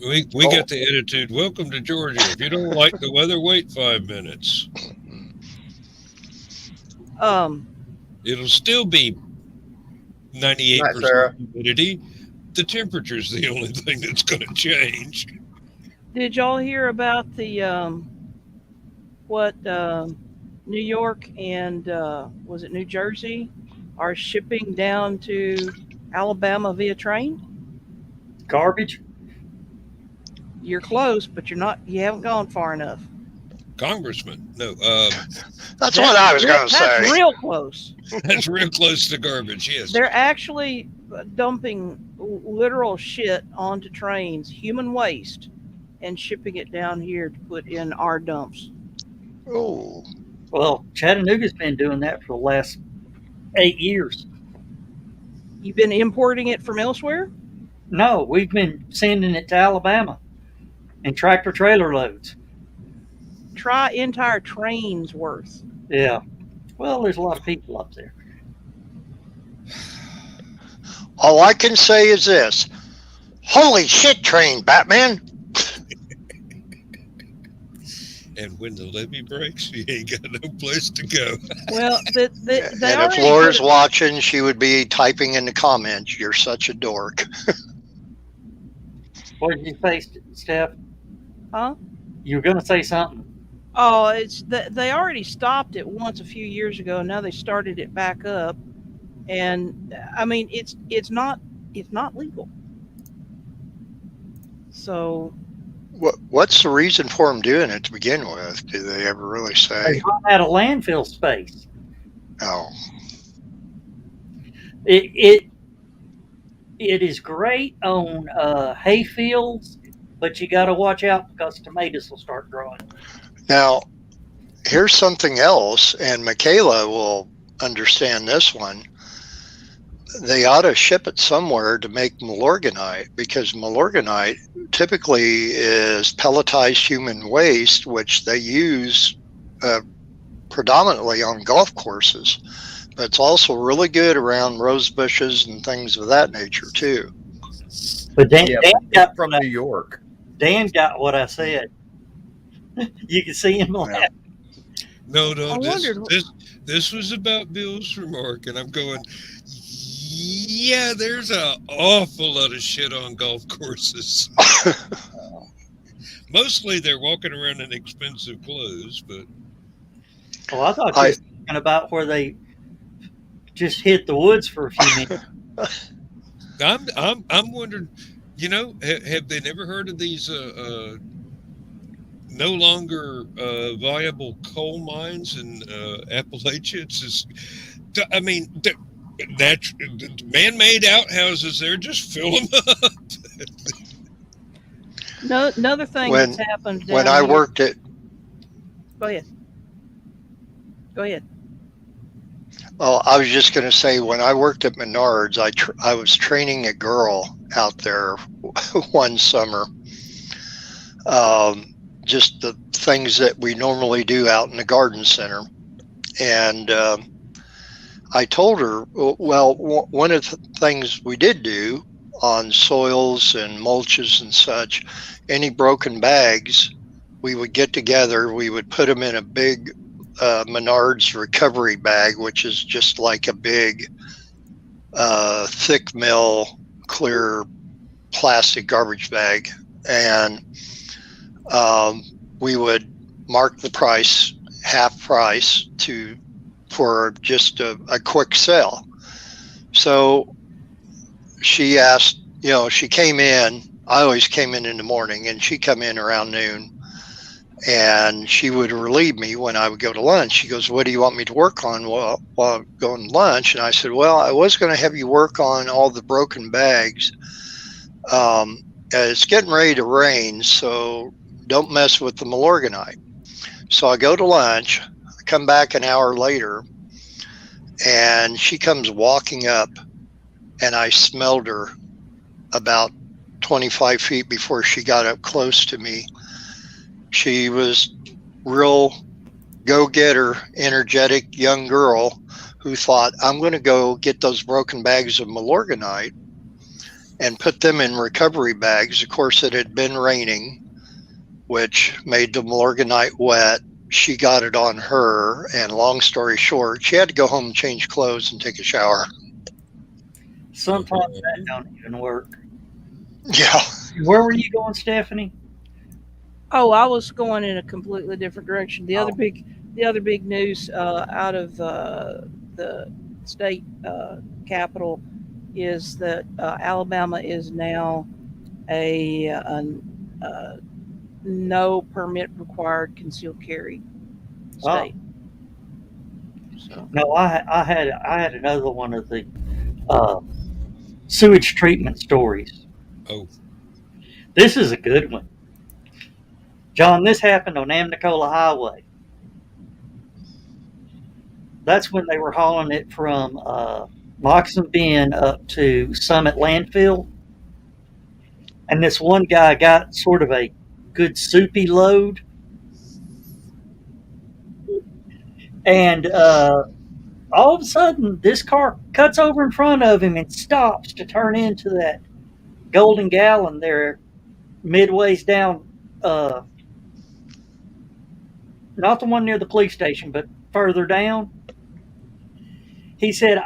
We got the attitude, welcome to Georgia. If you don't like the weather, wait 5 minutes. It'll still be 98% humidity. The temperature's the only thing that's going to change. Did y'all hear about the New York and was it New Jersey are shipping down to Alabama via train? Garbage. You're close, but you haven't gone far enough. Congressman, no. That's what I was going to say. That's real close. That's real close to garbage, yes. They're actually dumping literal shit onto trains, human waste, and shipping it down here to put in our dumps. Oh. Well, Chattanooga's been doing that for the last 8 years. You've been importing it from elsewhere? No, we've been sending it to Alabama in tractor trailer loads. Try entire trains worth. Yeah. Well, there's a lot of people up there. All I can say is this. Holy shit train, Batman. And when the levee breaks, you ain't got no place to go. Well, and if Laura's watching, she would be typing in the comments, "You're such a dork." What did you say, Steph? Huh? You were going to say something. Oh, they already stopped it once a few years ago. Now they started it back up, and I mean it's not legal. So, what's the reason for them doing it to begin with? Do they ever really say? They run out of landfill space. Oh, It is great on hay fields, but you got to watch out because tomatoes will start growing. Now, here's something else, and Michaela will understand this one. They ought to ship it somewhere to make Milorganite, because Milorganite typically is pelletized human waste, which they use predominantly on golf courses. But it's also really good around rose bushes and things of that nature, too. But Dan got from New York. Dan got what I said. You can see him laugh. No, this was about Bill's remark, and I'm going, yeah, there's an awful lot of shit on golf courses. Mostly they're walking around in expensive clothes, but... Oh, I thought you were talking about where they just hit the woods for a few minutes. I'm wondering, have they never heard of these no longer viable coal mines in Appalachia? Man-made outhouses there, just fill them up. No, another thing that's happened when I worked at... Go ahead. Well, I was just going to say, when I worked at Menards, I was training a girl out there one summer. Just the things that we normally do out in the garden center. And I told her, well, one of the things we did do on soils and mulches and such, any broken bags, we would get together, we would put them in a big Menards recovery bag, which is just like a big thick mill clear plastic garbage bag, and we would mark the price half price for just a quick sell. So she asked, she came in. I always came in the morning, and she come in around noon, and she would relieve me when I would go to lunch. She goes, "What do you want me to work on while I'm going to lunch?" And I said, "Well, I was going to have you work on all the broken bags. It's getting ready to rain, so don't mess with the Milorganite." So I go to lunch, I come back an hour later, and she comes walking up, and I smelled her about 25 feet before she got up close to me. She was real go-getter, energetic young girl who thought, I'm going to go get those broken bags of Milorganite and put them in recovery bags. Of course, it had been raining, which made the Milorganite wet. She got it on her, and long story short, she had to go home and change clothes and take a shower. Sometimes that don't even work. Yeah. Where were you going, Stephanie? Oh, I was going in a completely different direction. The other big news out of the state capital is that Alabama is now a no permit required concealed carry state. So. No, I had another one of the sewage treatment stories. Oh, this is a good one, John. This happened on Amnicola Highway. That's when they were hauling it from Moccasin Bend up to Summit Landfill. And this one guy got sort of a good soupy load. And all of a sudden, this car cuts over in front of him and stops to turn into that Golden Gallon there, midways down. Not the one near the police station, but further down. He said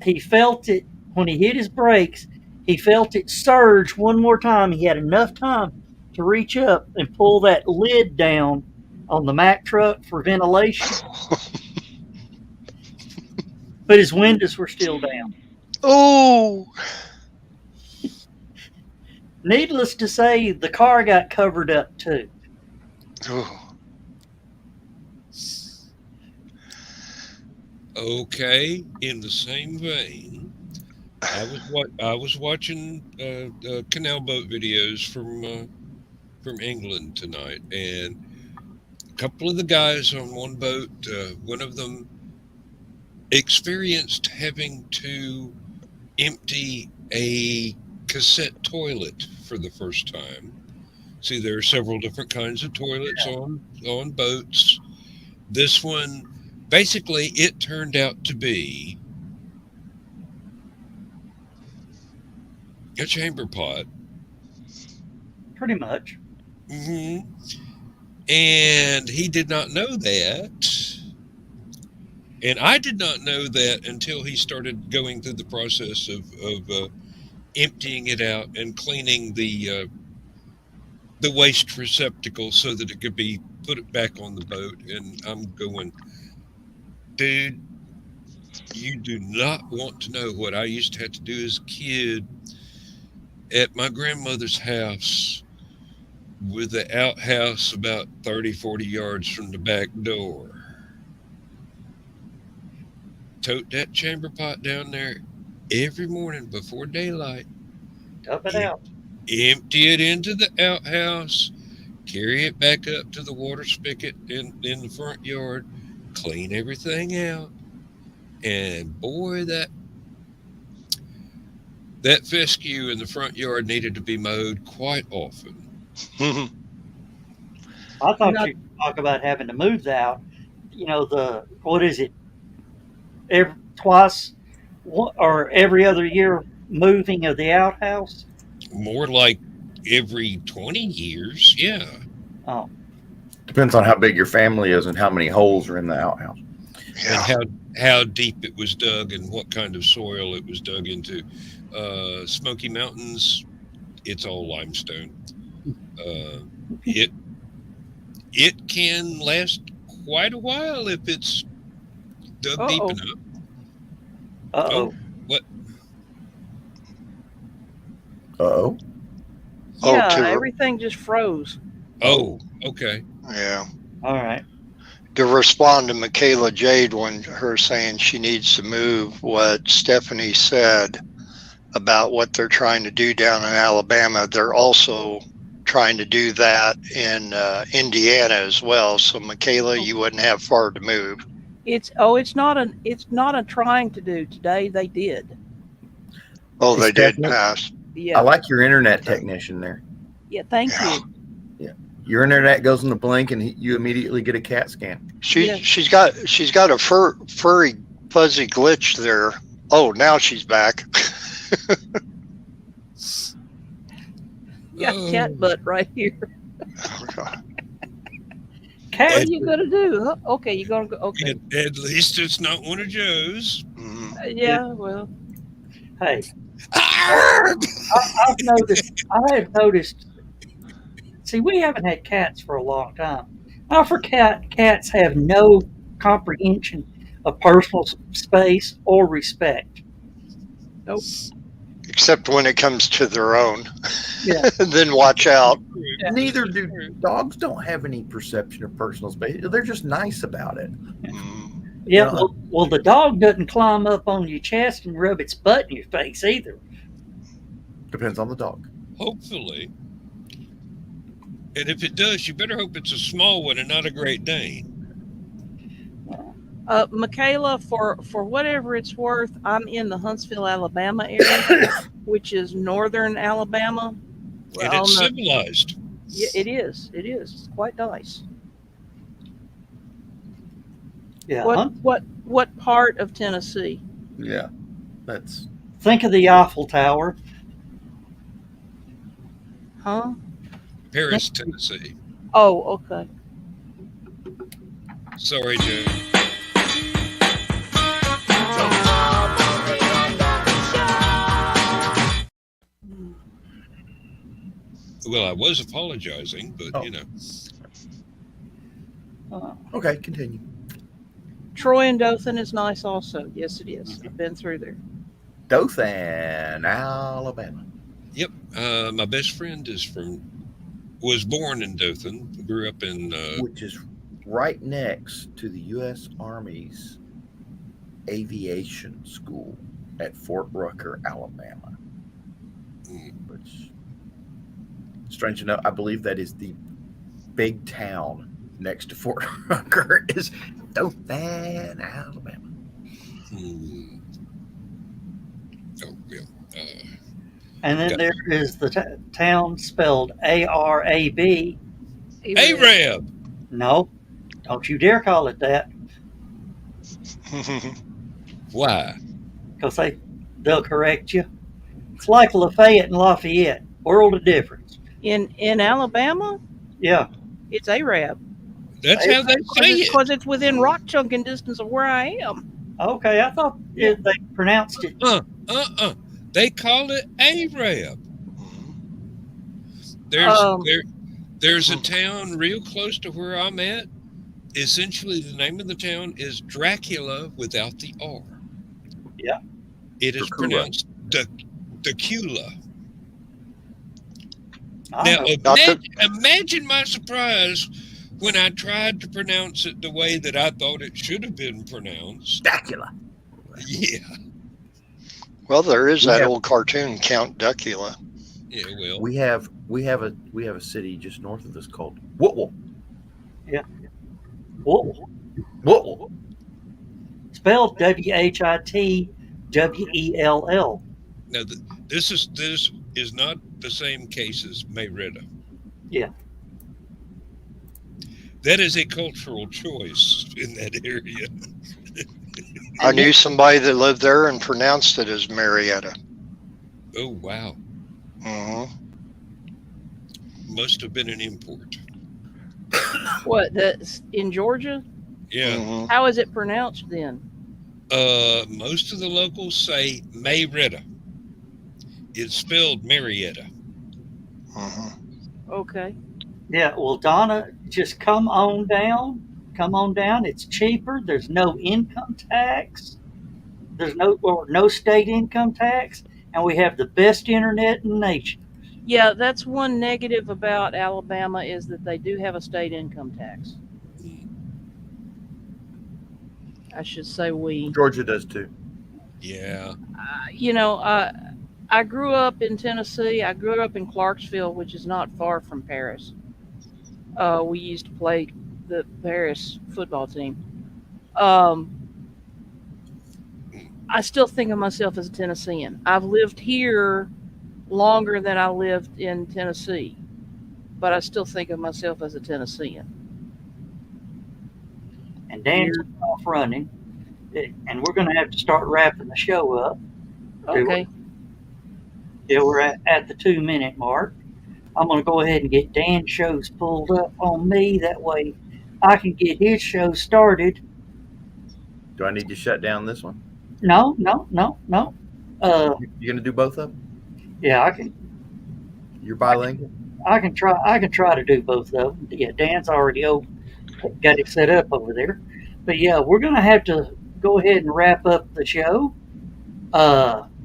he felt it when he hit his brakes. He felt it surge one more time. He had enough time to reach up and pull that lid down on the Mack truck for ventilation. But his windows were still down. Oh! Needless to say, the car got covered up too. Oh. Okay, in the same vein, I was watching canal boat videos from England tonight, and a couple of the guys on one boat, one of them experienced having to empty a cassette toilet for the first time. See, there are several different kinds of toilets on boats. This one, basically, it turned out to be a chamber pot. Pretty much. Mm-hmm. And he did not know that. And I did not know that until he started going through the process of emptying it out and cleaning the waste receptacle so that it could be put back on the boat. And I'm going, dude, you do not want to know what I used to have to do as a kid at my grandmother's house with the outhouse about 30, 40 yards from the back door. Tote that chamber pot down there every morning before daylight. Dump it out. Empty it into the outhouse, carry it back up to the water spigot in the front yard, clean everything out, And boy, that fescue in the front yard needed to be mowed quite often. I thought Not- you'd talk about having to move that. What is it? Twice or every other year moving of the outhouse? More like every 20 years. Yeah. Oh, Depends on how big your family is and how many holes are in the outhouse. Yeah. And how deep it was dug and what kind of soil it was dug into. Smoky Mountains, it's all limestone. It can last quite a while if it's dug deep Uh-oh. enough. uh-oh. What? Uh-oh. Oh, Yeah, to- everything just froze. Oh, okay. Yeah. All right. To respond to Michaela Jade when her saying she needs to move, what Stephanie said about what they're trying to do down in Alabama, they're also trying to do that in Indiana as well. So Michaela, you wouldn't have far to move. It's not a trying to do. Today they did. Oh, Hey, they did Stephanie? pass. Yeah. I like your internet technician there. Yeah, thank Yeah. you. Your internet goes in the blink and you immediately get a CAT scan. Yeah. She's got a furry fuzzy glitch there. Oh, now she's back. Got cat butt right here. Oh, God. Cat, What are you gonna do? Huh? Okay, you're gonna go. Okay. At least it's not one of Joe's. Mhm. Yeah. Well. hey, Arrgh! I have noticed. See, we haven't had cats for a long time. Cats have no comprehension of personal space or respect. Nope. Except when it comes to their own. Yeah. Then watch out. Yeah. Neither do dogs. Don't have any perception of personal space. They're just nice about it. Mm. Yeah, Yeah. well, the dog doesn't climb up on your chest and rub its butt in your face either. Depends on the dog. Hopefully. And if it does, you better hope it's a small one and not a Great Dane. Michaela, for whatever it's worth, I'm in the Huntsville, Alabama area, which is northern Alabama. And On it's the- civilized. Yeah, it is. It is. It's quite nice. Yeah. What part of Tennessee? Yeah, that's Think of the Eiffel Tower. Huh? Paris, Tennessee. Oh, okay. Sorry, Joe. Well, I was apologizing, but Oh. you know. okay. Continue. Troy and Dothan is nice also. Yes, it is. I've been through there. Dothan, Alabama. Yep. My best friend was born in Dothan, grew up in Which is right next to the U.S. Army's aviation school at Fort Rucker, Alabama. Which, strange enough, I believe that is the big town next to Fort Rucker is Dothan, Alabama. hmm. Oh, yeah. And then Yeah. there is the town spelled Arab. Arab. No, don't you dare call it that, Why? because they'll correct you. It's like Lafayette and Lafayette, world of difference. In Alabama, Yeah, it's Arab. That's how they say it. Because it's within rock chunking distance of where I am. okay. I thought they pronounced it. They call it Arab. Um, There's a town real close to where I'm at. Essentially, the name of the town is Dracula without the R. Yeah. It is Dracula. pronounced Dracula. I Now, know. imagine my surprise when I tried to pronounce it the way that I thought it should have been pronounced. Dracula. Yeah. Well, there is that Yeah. old cartoon, Count Duckula. Yeah, well. We have a city just north of us called Whoa. Whoa. Whoa. It's spelled Whitwell. Now, this is not the same case as Merida. Yeah. That is a cultural choice in that area. I knew somebody that lived there and pronounced it as Marietta. Oh, wow. Hmm. Must have been an import. What? That's in Georgia? Yeah. Hmm. How is it pronounced then? Most of the locals say Merida. It's spelled Marietta. Hmm. Okay. Yeah, well, Donna, just come on down. Come on down. It's cheaper. There's no income tax. There's no state income tax, and we have the best internet in the nation. Yeah, that's one negative about Alabama is that they do have a state income tax. I should say we. Georgia does too. Yeah. I grew up in Tennessee. I grew up in Clarksville, which is not far from Paris. We used to play the Paris football team. I still think of myself as a Tennessean. I've lived here longer than I lived in Tennessee, but I still think of myself as a Tennessean. And Dan's off running, and we're going to have to start wrapping the show up. Okay. Yeah, we're at the 2-minute mark. I'm going to go ahead and get Dan's shows pulled up on me. That way I can get his show started. Do I need to shut down this one? No. You're gonna do both of them? Yeah, I can. You're bilingual? I can try to do both of them. Yeah, Dan's already got it set up over there. But yeah, we're going to have to go ahead and wrap up the show.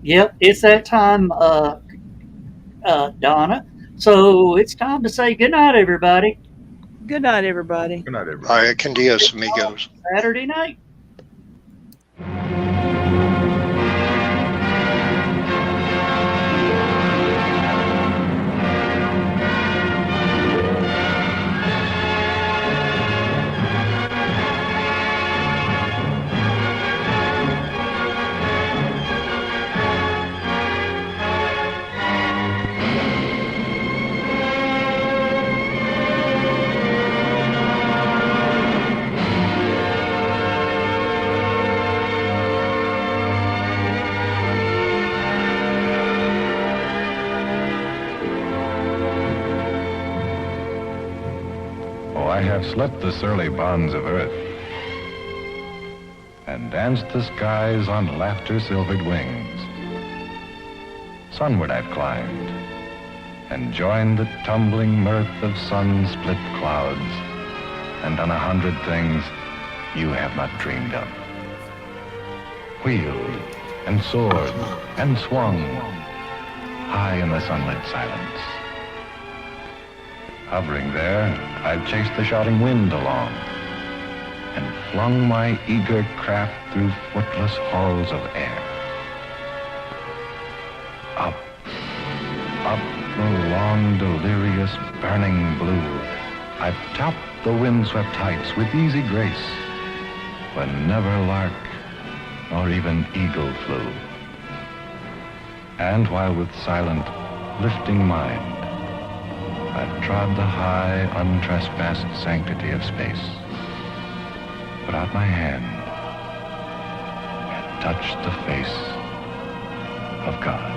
Yep, it's that time, Donna. So it's time to say goodnight, everybody. Good night, everybody. Good night, everybody. Vaya con Dios, amigos. Saturday night. I have slept the surly bonds of earth and danced the skies on laughter-silvered wings. Sunward I've climbed and joined the tumbling mirth of sun-split clouds and done 100 things you have not dreamed of. Wheeled and soared and swung high in the sunlit silence. Hovering there, I've chased the shouting wind along and flung my eager craft through footless halls of air. Up, up the long, delirious, burning blue, I've topped the windswept heights with easy grace, when never lark nor even eagle flew. And while with silent, lifting mind, I've trod the high, untrespassed sanctity of space, put out my hand and touched the face of God.